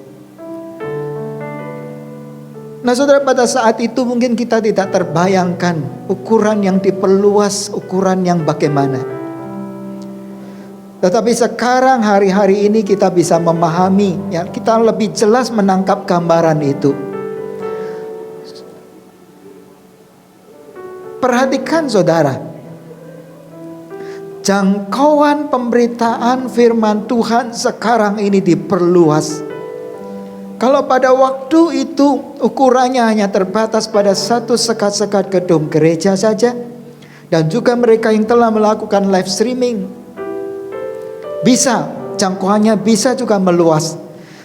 Nah saudara, pada saat itu mungkin kita tidak terbayangkan ukuran yang diperluas, ukuran yang bagaimana. Tetapi sekarang hari-hari ini kita bisa memahami, ya, kita lebih jelas menangkap gambaran itu. Perhatikan saudara, jangkauan pemberitaan firman Tuhan sekarang ini diperluas. Kalau pada waktu itu ukurannya hanya terbatas pada satu sekat-sekat gedung gereja saja, dan juga mereka yang telah melakukan live streaming, bisa, jangkauannya bisa juga meluas.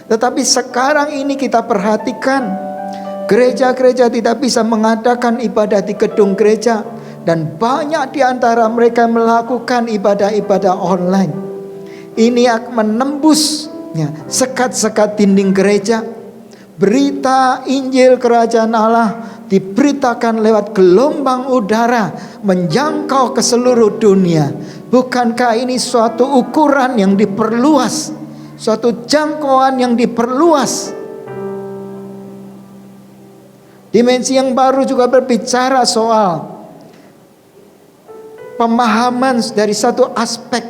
Tetapi sekarang ini kita perhatikan, gereja-gereja tidak bisa mengadakan ibadah di gedung gereja, dan banyak di antara mereka melakukan ibadah-ibadah online. Ini akan menembus sekat-sekat dinding gereja. Berita Injil Kerajaan Allah diberitakan lewat gelombang udara, menjangkau ke seluruh dunia. Bukankah ini suatu ukuran yang diperluas, suatu jangkauan yang diperluas? Dimensi yang baru juga berbicara soal pemahaman dari satu aspek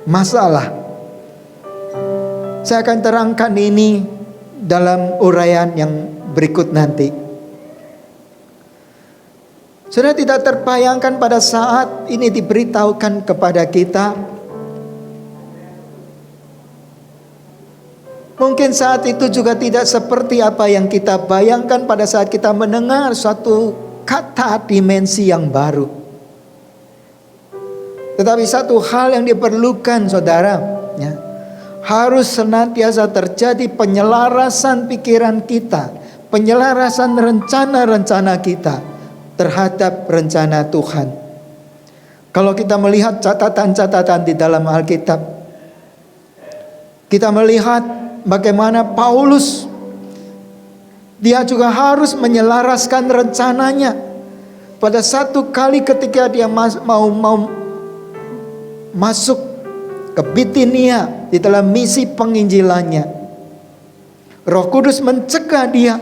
masalah. Saya akan terangkan ini dalam uraian yang berikut nanti. Sudah tidak terbayangkan pada saat ini diberitahukan kepada kita. Mungkin saat itu juga tidak seperti apa yang kita bayangkan pada saat kita mendengar suatu kata dimensi yang baru. Tetapi satu hal yang diperlukan saudara, ya, harus senantiasa terjadi penyelarasan pikiran kita, penyelarasan rencana-rencana kita terhadap rencana Tuhan. Kalau kita melihat catatan-catatan di dalam Alkitab, kita melihat bagaimana Paulus, dia juga harus menyelaraskan rencananya. Pada satu kali ketika dia mau masuk ke Bitinia di dalam misi penginjilannya, Roh Kudus mencegah dia.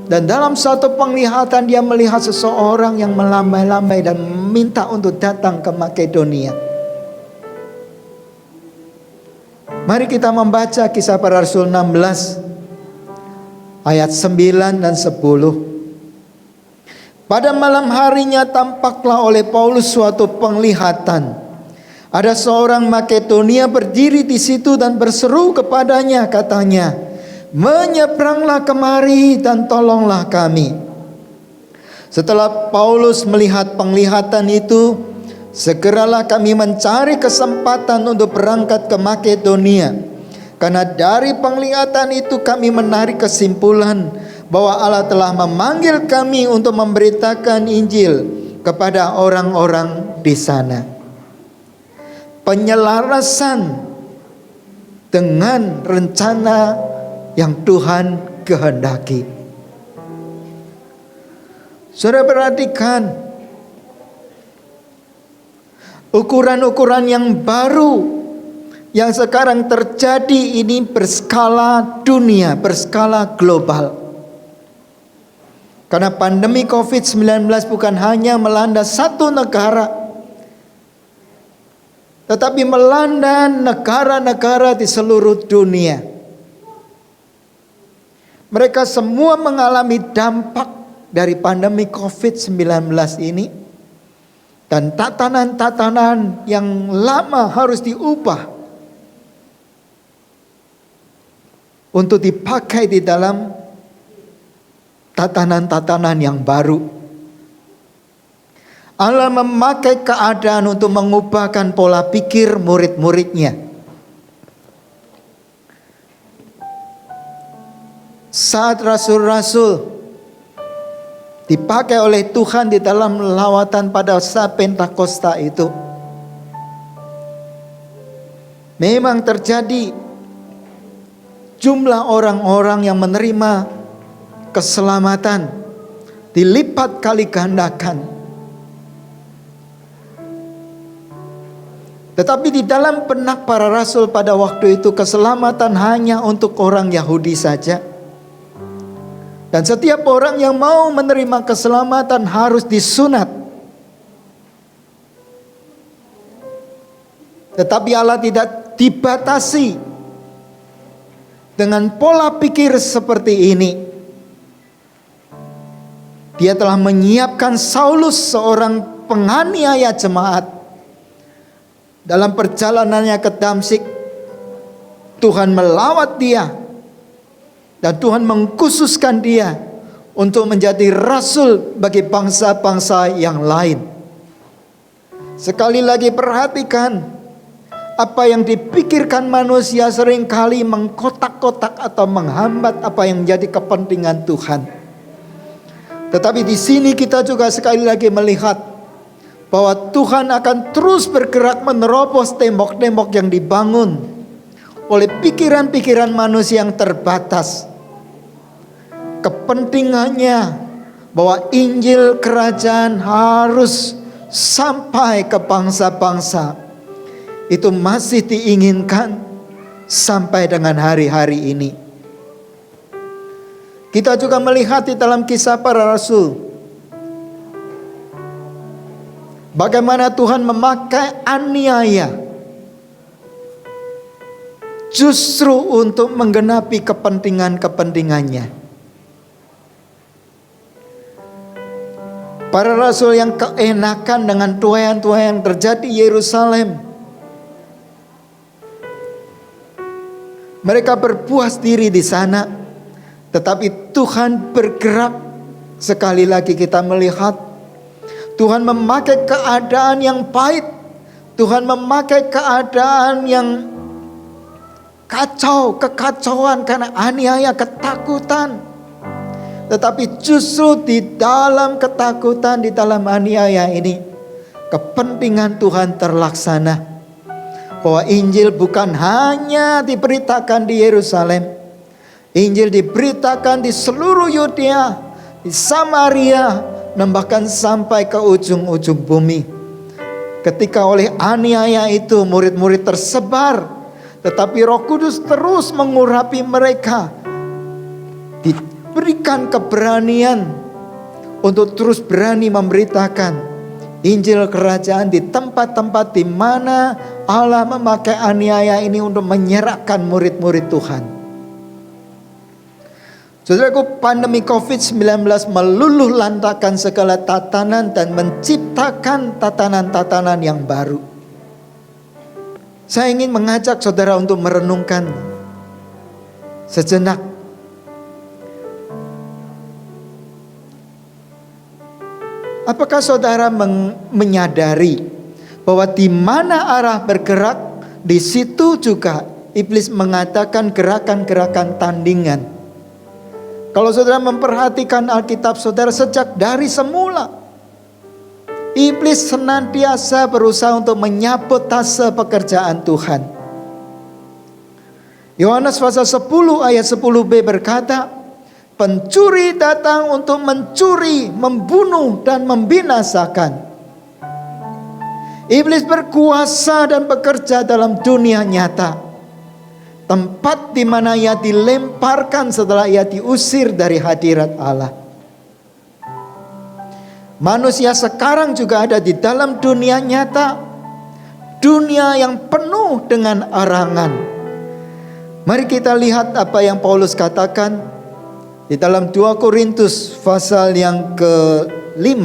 Dan dalam satu penglihatan dia melihat seseorang yang melambai-lambai dan minta untuk datang ke Makedonia. Mari kita membaca Kisah Para Rasul 16 ayat 9 dan 10. Pada malam harinya tampaklah oleh Paulus suatu penglihatan. Ada seorang Makedonia berdiri di situ dan berseru kepadanya, katanya, "Menyeberanglah kemari dan tolonglah kami." Setelah Paulus melihat penglihatan itu, segeralah kami mencari kesempatan untuk berangkat ke Makedonia. Karena dari penglihatan itu kami menarik kesimpulan bahwa Allah telah memanggil kami untuk memberitakan Injil kepada orang-orang di sana. Penyelarasan dengan rencana yang Tuhan kehendaki. Saudara perhatikan, ukuran-ukuran yang baru yang sekarang terjadi ini berskala dunia, berskala global. Karena pandemi COVID-19 bukan hanya melanda satu negara, tetapi melanda negara-negara di seluruh dunia. Mereka semua mengalami dampak dari pandemi COVID-19 ini. Dan tatanan-tatanan yang lama harus diubah untuk dipakai di dalam tatanan-tatanan yang baru. Allah memakai keadaan untuk mengubahkan pola pikir murid-muridnya. saat rasul-rasul dipakai oleh Tuhan di dalam lawatan pada saat Pentakosta itu, memang terjadi jumlah orang-orang yang menerima keselamatan dilipat kali gandakan. Tetapi di dalam benak para rasul pada waktu itu, keselamatan hanya untuk orang Yahudi saja. Dan setiap orang yang mau menerima keselamatan harus disunat. Tetapi Allah tidak dibatasi dengan pola pikir seperti ini. Dia telah menyiapkan Saulus, seorang penganiaya jemaat. Dalam perjalanannya ke Damsyik, Tuhan melawat dia. Dan Tuhan mengkhususkan dia untuk menjadi rasul bagi bangsa-bangsa yang lain. Sekali lagi perhatikan, apa yang dipikirkan manusia seringkali mengkotak-kotak atau menghambat apa yang menjadi kepentingan Tuhan. Tetapi di sini kita juga sekali lagi melihat bahwa Tuhan akan terus bergerak menerobos tembok-tembok yang dibangun oleh pikiran-pikiran manusia yang terbatas. Kepentingannya bahwa Injil kerajaan harus sampai ke bangsa-bangsa, itu masih diinginkan sampai dengan hari-hari ini. Kita juga melihat di dalam kisah para rasul, bagaimana Tuhan memakai aniaya justru untuk menggenapi kepentingan-kepentingannya. Para rasul yang keenakan dengan tuayan-tuayan terjadi di Yerusalem, mereka berpuas diri di sana. Tetapi Tuhan bergerak. Sekali lagi kita melihat Tuhan memakai keadaan yang pahit, Tuhan memakai keadaan yang kacau, kekacauan karena aniaya, ketakutan. Tetapi justru di dalam ketakutan, di dalam aniaya ini, kepentingan Tuhan terlaksana. Bahwa Injil bukan hanya diberitakan di Yerusalem, Injil diberitakan di seluruh Yudea, di Samaria, dan bahkan sampai ke ujung-ujung bumi. Ketika oleh aniaya itu murid-murid tersebar, tetapi Roh Kudus terus mengurapi mereka. Diberikan keberanian untuk terus berani memberitakan Injil kerajaan di tempat-tempat di mana Allah memakai aniaya ini untuk menyerahkan murid-murid Tuhan. Saudaraku, pandemi COVID-19 meluluh lantakan segala tatanan dan menciptakan tatanan-tatanan yang baru. Saya ingin mengajak saudara untuk merenungkan sejenak. Apakah saudara menyadari bahwa di mana arah bergerak, di situ juga iblis mengadakan gerakan-gerakan tandingan. Kalau saudara memperhatikan Alkitab saudara, sejak dari semula iblis senantiasa berusaha untuk menyabotase pekerjaan Tuhan. Yohanes pasal 10 ayat 10b berkata, pencuri datang untuk mencuri, membunuh dan membinasakan. Iblis berkuasa dan bekerja dalam dunia nyata. Tempat di mana ia dilemparkan setelah ia diusir dari hadirat Allah. Manusia sekarang juga ada di dalam dunia nyata. Dunia yang penuh dengan arangan. Mari kita lihat apa yang Paulus katakan di dalam 2 Korintus pasal yang ke-5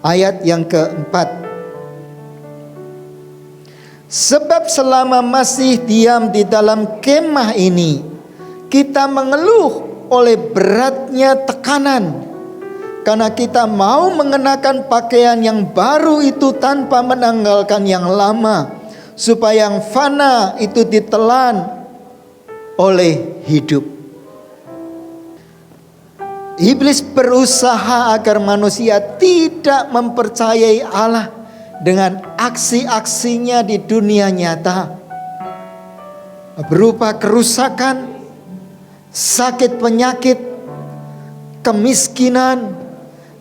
ayat yang ke-4. Sebab selama masih diam di dalam kemah ini, kita mengeluh oleh beratnya tekanan. Karena kita mau mengenakan pakaian yang baru itu tanpa menanggalkan yang lama, supaya yang fana itu ditelan oleh hidup. Iblis berusaha agar manusia tidak mempercayai Allah dengan aksi-aksinya di dunia nyata, berupa kerusakan, sakit penyakit, kemiskinan,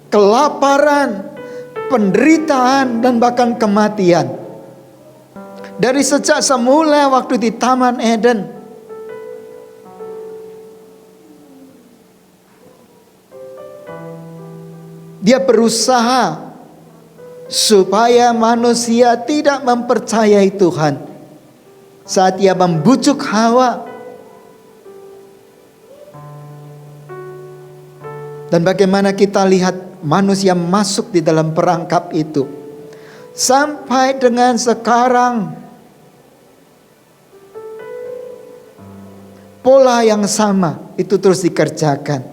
kelaparan, penderitaan, dan bahkan kematian. Dari sejak semula waktu di Taman Eden, dia berusaha supaya manusia tidak mempercayai Tuhan. Saat dia membujuk Hawa, dan bagaimana kita lihat manusia masuk di dalam perangkap itu, sampai dengan sekarang pola yang sama itu terus dikerjakan.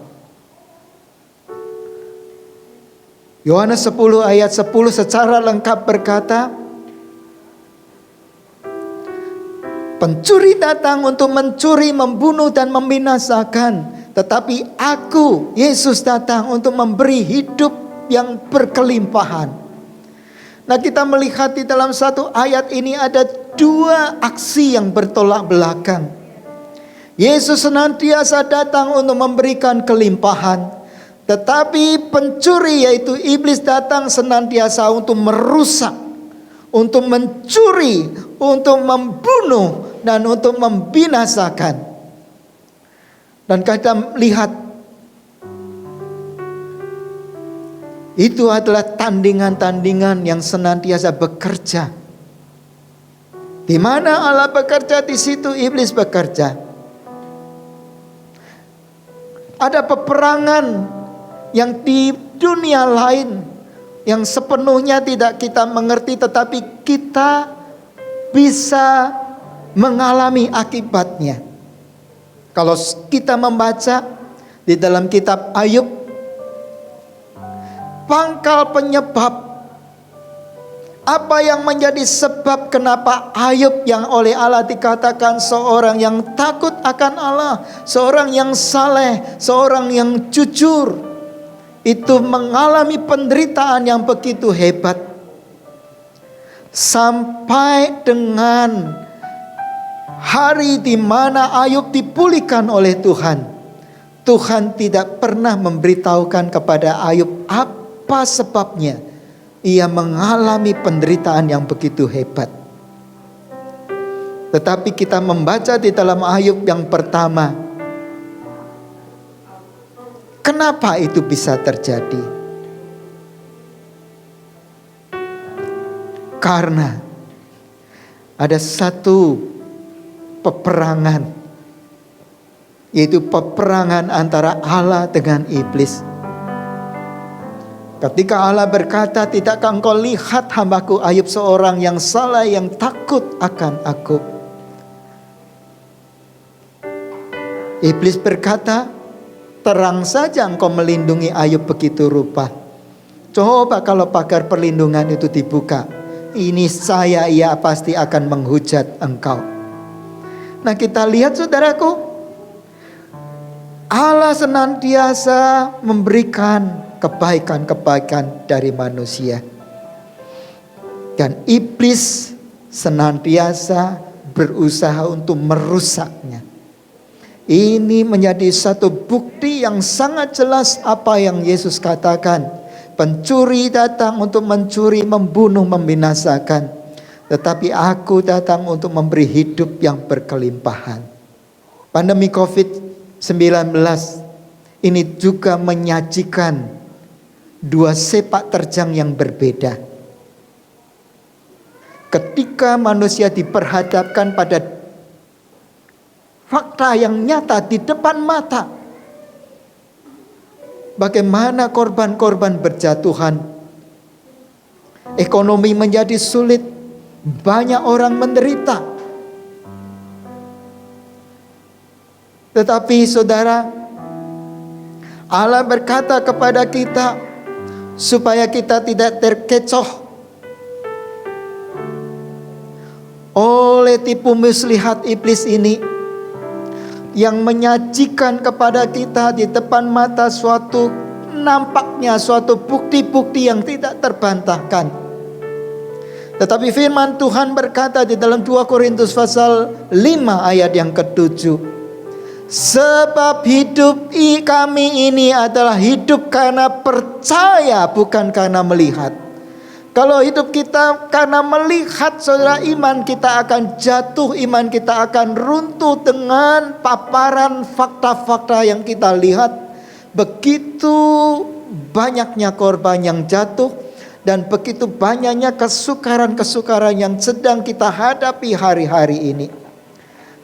Yohanes 10 ayat 10 secara lengkap berkata, pencuri datang untuk mencuri, membunuh, dan membinasakan. Tetapi aku, Yesus, datang untuk memberi hidup yang berkelimpahan. Nah, kita melihat di dalam satu ayat ini ada dua aksi yang bertolak belakang. Yesus senantiasa datang untuk memberikan kelimpahan, tetapi pencuri yaitu iblis datang senantiasa untuk merusak, untuk mencuri, untuk membunuh, dan untuk membinasakan. Dan kita lihat itu adalah tandingan-tandingan yang senantiasa bekerja. Di mana Allah bekerja, di situ iblis bekerja. Ada peperangan yang di dunia lain yang sepenuhnya tidak kita mengerti, tetapi kita bisa mengalami akibatnya. Kalau kita membaca di dalam kitab Ayub, pangkal penyebab, apa yang menjadi sebab kenapa Ayub yang oleh Allah dikatakan seorang yang takut akan Allah, seorang yang saleh, seorang yang jujur, itu mengalami penderitaan yang begitu hebat. Sampai dengan hari di mana Ayub dipulihkan oleh Tuhan, Tuhan tidak pernah memberitahukan kepada Ayub apa sebabnya ia mengalami penderitaan yang begitu hebat. Tetapi kita membaca di dalam Ayub yang pertama, kenapa itu bisa terjadi? Karena ada satu peperangan, yaitu peperangan antara Allah dengan iblis. Ketika Allah berkata, tidakkah engkau lihat hambaku Ayub seorang yang salah, yang takut akan aku? Iblis berkata, terang saja engkau melindungi Ayub begitu rupa. Coba kalau pagar perlindungan itu dibuka, ini saya, ia pasti akan menghujat engkau. Nah, kita lihat saudaraku, Allah senantiasa memberikan kebaikan-kebaikan dari manusia, dan iblis senantiasa berusaha untuk merusaknya. Ini menjadi satu bukti yang sangat jelas apa yang Yesus katakan. Pencuri datang untuk mencuri, membunuh, membinasakan. Tetapi aku datang untuk memberi hidup yang berkelimpahan. Pandemi COVID-19 ini juga menyajikan dua sepak terjang yang berbeda. Ketika manusia diperhadapkan pada fakta yang nyata di depan mata, bagaimana korban-korban berjatuhan, ekonomi menjadi sulit, banyak orang menderita. Tetapi saudara, Allah berkata kepada kita supaya kita tidak terkecoh oleh tipu muslihat iblis ini. yang menyajikan kepada kita di depan mata nampaknya suatu bukti-bukti yang tidak terbantahkan. Tetapi firman Tuhan berkata di dalam 2 Korintus pasal 5 ayat yang ke-7, sebab hidup kami ini adalah hidup karena percaya, bukan karena melihat. Kalau hidup kita karena melihat, saudara, iman kita akan jatuh, iman kita akan runtuh dengan paparan fakta-fakta yang kita lihat. Begitu banyaknya korban yang jatuh, dan begitu banyaknya kesukaran-kesukaran yang sedang kita hadapi hari-hari ini.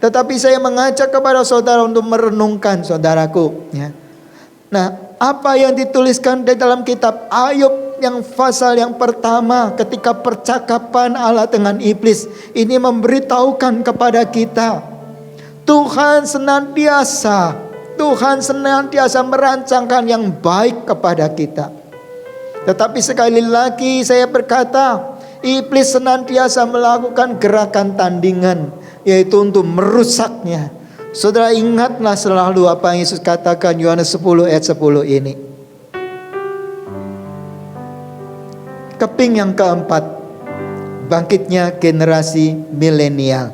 Tetapi saya mengajak kepada saudara untuk merenungkan, saudaraku, ya. Nah, apa yang dituliskan di dalam kitab Ayub yang pasal yang pertama, ketika percakapan Allah dengan iblis ini memberitahukan kepada kita, Tuhan senantiasa merancangkan yang baik kepada kita. Tetapi sekali lagi saya berkata, iblis senantiasa melakukan gerakan tandingan, yaitu untuk merusaknya. Saudara, ingatlah selalu apa yang Yesus katakan Yohanes 10 ayat 10 ini. Keping yang keempat, bangkitnya generasi milenial.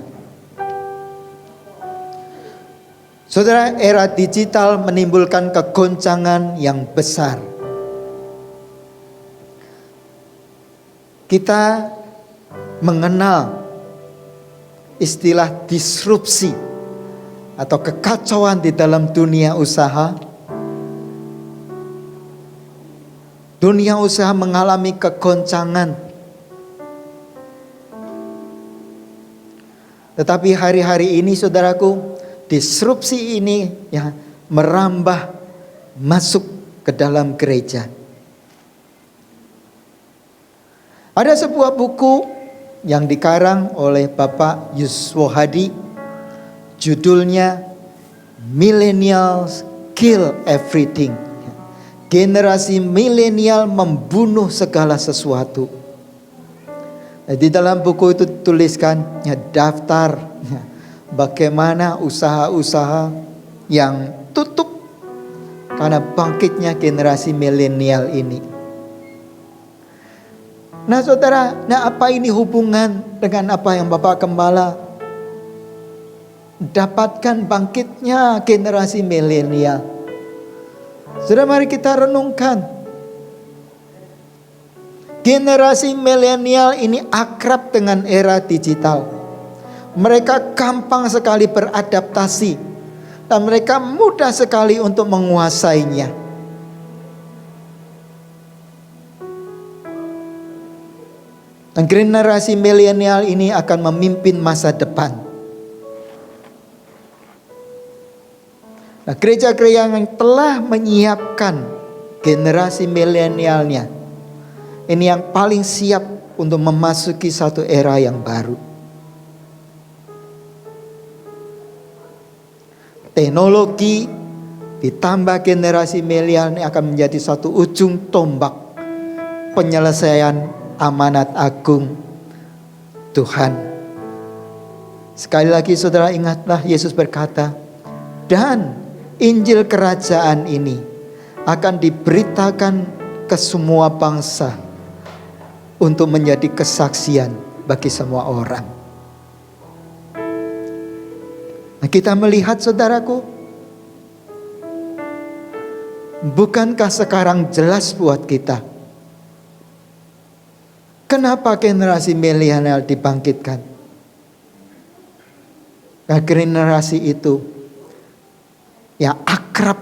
Saudara, era digital menimbulkan kegoncangan yang besar. Kita mengenal istilah disrupsi atau kekacauan di dalam dunia usaha. Dunia usaha mengalami kegoncangan. Tetapi hari-hari ini, saudaraku, disrupsi ini ya merambah masuk ke dalam gereja. Ada sebuah buku yang dikarang oleh Bapak Yuswo Hadi, judulnya Millennials Kill Everything. Generasi milenial membunuh segala sesuatu. Di dalam buku itu tuliskan ya, daftar ya, bagaimana usaha-usaha yang tutup karena bangkitnya generasi milenial ini. Nah saudara, apa ini hubungan dengan apa yang Bapak Gembala dapatkan bangkitnya generasi milenial? Saudara, mari kita renungkan. Generasi milenial ini akrab dengan era digital. Mereka gampang sekali beradaptasi dan mereka mudah sekali untuk menguasainya. Dan generasi milenial ini akan memimpin masa depan. Nah, gereja-gereja yang telah menyiapkan generasi milenialnya, ini yang paling siap untuk memasuki satu era yang baru. Teknologi ditambah generasi milenial ini akan menjadi satu ujung tombak penyelesaian amanat agung Tuhan. Sekali lagi saudara, ingatlah Yesus berkata, dan Injil kerajaan ini akan diberitakan ke semua bangsa untuk menjadi kesaksian bagi semua orang. Nah, kita melihat saudaraku, bukankah sekarang jelas buat kita kenapa generasi milenial dibangkitkan? Nah, generasi itu yang akrab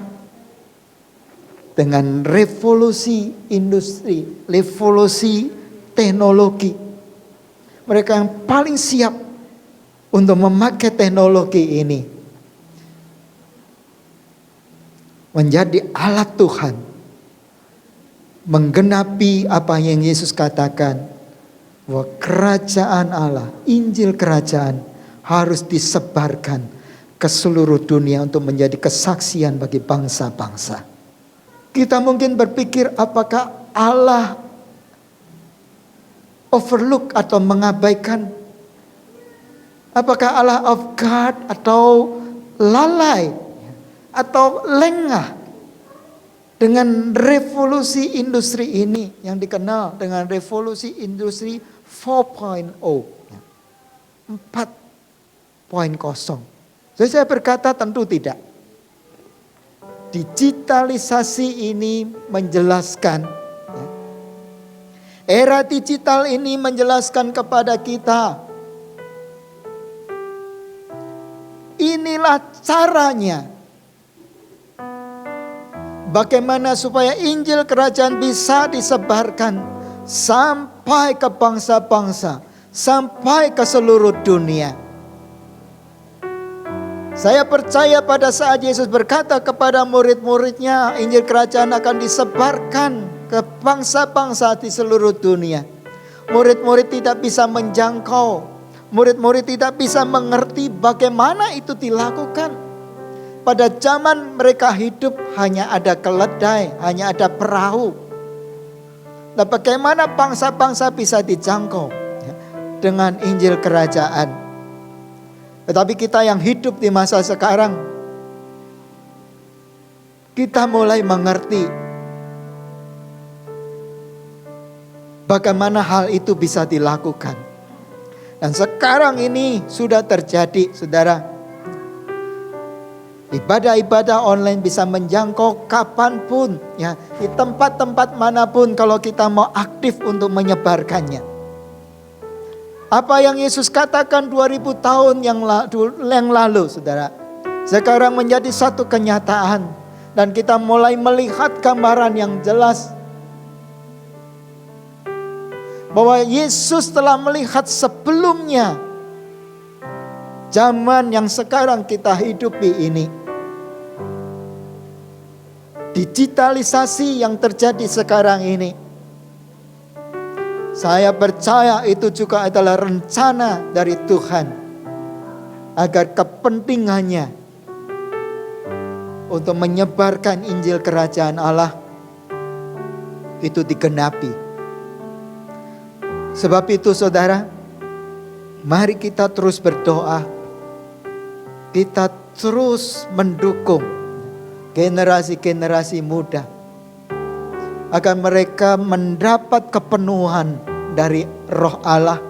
dengan revolusi industri, revolusi teknologi. Mereka yang paling siap untuk memakai teknologi ini menjadi alat Tuhan, menggenapi apa yang Yesus katakan, bahwa kerajaan Allah, Injil kerajaan harus disebarkan ke seluruh dunia untuk menjadi kesaksian bagi bangsa-bangsa. Kita mungkin berpikir, apakah Allah overlook atau mengabaikan? Apakah Allah off guard atau lalai atau lengah dengan revolusi industri ini yang dikenal dengan revolusi industri 4.0. 4.0. Jadi saya berkata tentu tidak. Digitalisasi ini menjelaskan, era digital ini menjelaskan kepada kita, inilah caranya bagaimana supaya Injil Kerajaan bisa disebarkan sampai ke bangsa-bangsa, sampai ke seluruh dunia. Saya percaya pada saat Yesus berkata kepada murid-muridnya, Injil Kerajaan akan disebarkan ke bangsa-bangsa di seluruh dunia. Murid-murid tidak bisa menjangkau, murid-murid tidak bisa mengerti bagaimana itu dilakukan. Pada zaman mereka hidup hanya ada keledai, hanya ada perahu. Nah, bagaimana bangsa-bangsa bisa dijangkau dengan Injil Kerajaan? Tetapi kita yang hidup di masa sekarang, kita mulai mengerti bagaimana hal itu bisa dilakukan. Dan sekarang ini sudah terjadi, saudara. Ibadah-ibadah online bisa menjangkau kapanpun, ya, di tempat-tempat manapun kalau kita mau aktif untuk menyebarkannya. Apa yang Yesus katakan 2000 tahun yang lalu, saudara, sekarang menjadi satu kenyataan. Dan kita mulai melihat gambaran yang jelas bahwa Yesus telah melihat sebelumnya zaman yang sekarang kita hidupi ini. Digitalisasi yang terjadi sekarang ini, saya percaya itu juga adalah rencana dari Tuhan agar kepentingannya untuk menyebarkan Injil Kerajaan Allah itu digenapi. Sebab itu, saudara, mari kita terus berdoa. Kita terus mendukung generasi-generasi muda agar mereka mendapat kepenuhan dari Roh Allah,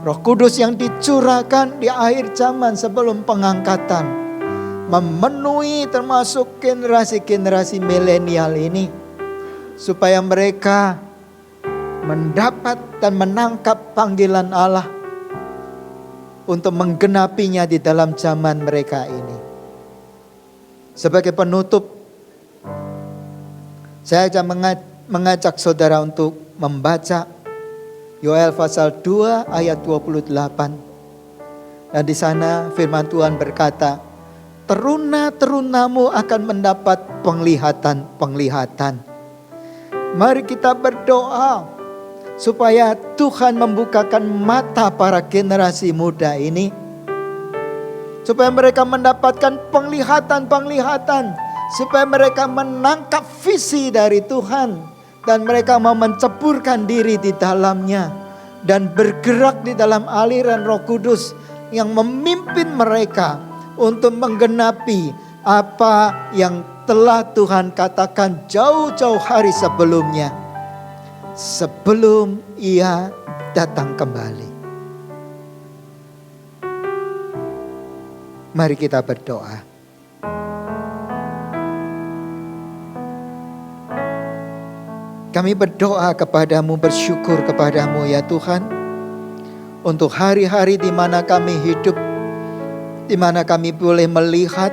Roh Kudus yang dicurahkan di akhir zaman sebelum pengangkatan, memenuhi termasuk generasi-generasi milenial ini, supaya mereka mendapat dan menangkap panggilan Allah untuk menggenapinya di dalam zaman mereka ini. Sebagai penutup, saya akan mengajak saudara untuk membaca Yoel pasal 2 ayat 28. Dan di sana firman Tuhan berkata, teruna-terunamu akan mendapat penglihatan-penglihatan. Mari kita berdoa supaya Tuhan membukakan mata para generasi muda ini, supaya mereka mendapatkan penglihatan-penglihatan, supaya mereka menangkap visi dari Tuhan, dan mereka mau menceburkan diri di dalamnya dan bergerak di dalam aliran Roh Kudus yang memimpin mereka untuk menggenapi apa yang telah Tuhan katakan jauh-jauh hari sebelumnya, sebelum Ia datang kembali. Mari kita berdoa. Kami berdoa kepadamu, bersyukur kepadamu ya Tuhan, untuk hari-hari di mana kami hidup, di mana kami boleh melihat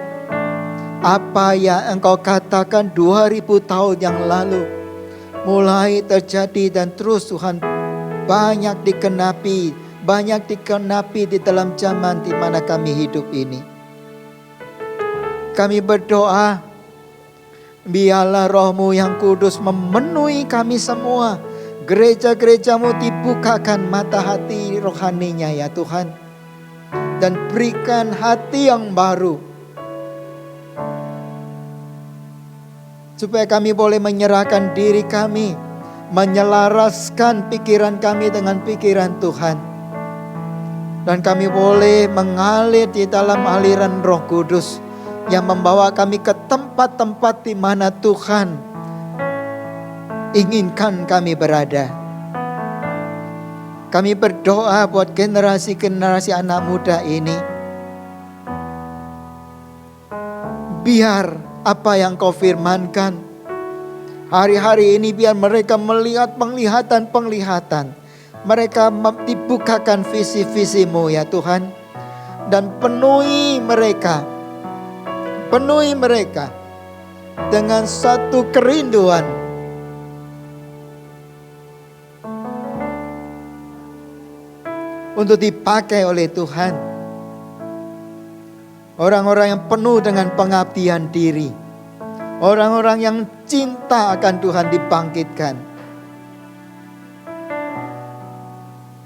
apa yang Engkau katakan 2000 tahun yang lalu mulai terjadi dan terus Tuhan banyak dikenapi di dalam zaman di mana kami hidup ini. Kami berdoa, biarlah Roh-Mu yang kudus memenuhi kami semua. Gereja-gereja-Mu dibukakan mata hati rohaninya ya Tuhan. Dan berikan hati yang baru, supaya kami boleh menyerahkan diri kami, menyelaraskan pikiran kami dengan pikiran Tuhan. Dan kami boleh mengalir di dalam aliran Roh Kudus yang membawa kami ke tempat-tempat di mana Tuhan inginkan kami berada. Kami berdoa buat generasi-generasi anak muda ini. Biar apa yang Kau firmankan hari-hari ini, biar mereka melihat penglihatan-penglihatan. Mereka dibukakan visi-visi-Mu ya Tuhan. Dan penuhi mereka dengan satu kerinduan untuk dipakai oleh Tuhan. Orang-orang yang penuh dengan pengabdian diri. Orang-orang yang cinta akan Tuhan dibangkitkan.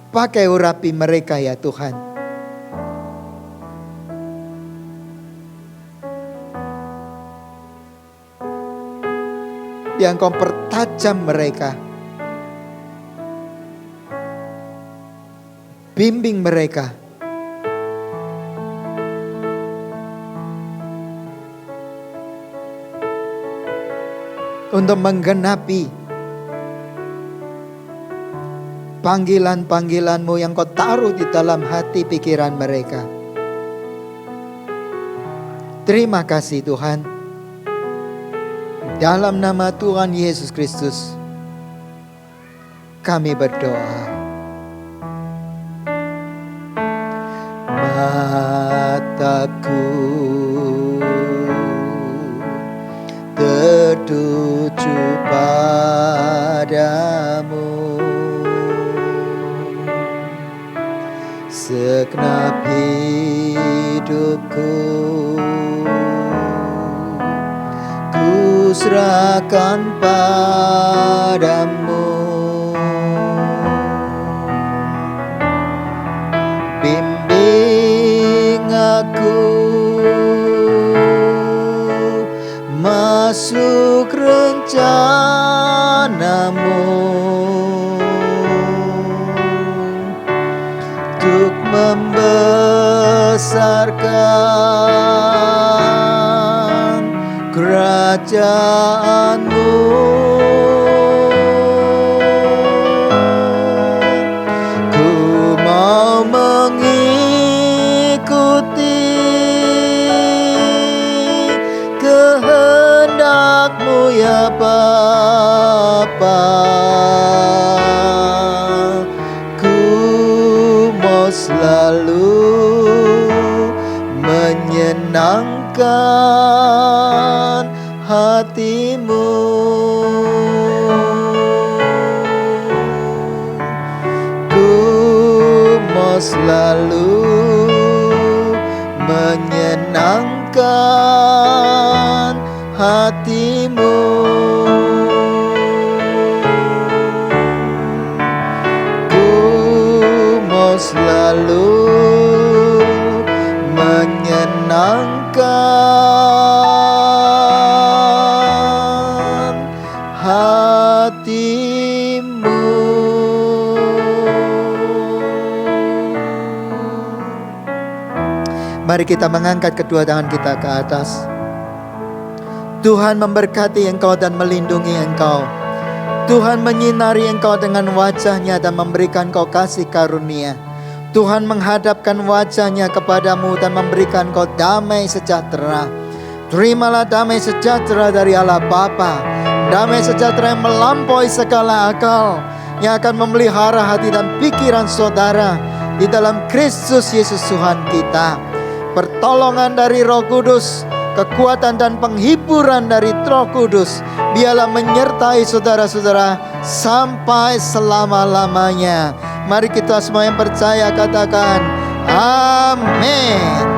Pakai urapi mereka ya Tuhan. Yang Kau pertajam mereka. Bimbing mereka. Untuk menggenapi panggilan-panggilan-Mu yang Kau taruh di dalam hati pikiran mereka. Terima kasih Tuhan. Dalam nama Tuhan Yesus Kristus kami berdoa. Mataku tertuju padamu, segenap hidupku ku serahkan padamu. Bimbing aku masuk rencana-Mu untuk membesarkan kerajaan-Mu. Ku mau mengikuti kehendak-Mu ya Bapa. Ku mau selalu menyenangkan hati-Mu. Ku mau selalu menyenangkan hati-Mu. Ku mau selalu menyenangkan hati-Mu. Mari kita mengangkat kedua tangan kita ke atas. Tuhan memberkati engkau dan melindungi engkau. Tuhan menyinari engkau dengan wajah-Nya dan memberikan kau kasih karunia. Tuhan menghadapkan wajah-Nya kepadamu dan memberikan kau damai sejahtera. Terimalah damai sejahtera dari Allah Bapa. Damai sejahtera yang melampaui segala akal, yang akan memelihara hati dan pikiran saudara di dalam Kristus Yesus Tuhan kita. Pertolongan dari Roh Kudus, kekuatan dan penghiburan dari Roh Kudus biarlah menyertai saudara-saudara sampai selama-lamanya. Mari kita semua yang percaya katakan amin.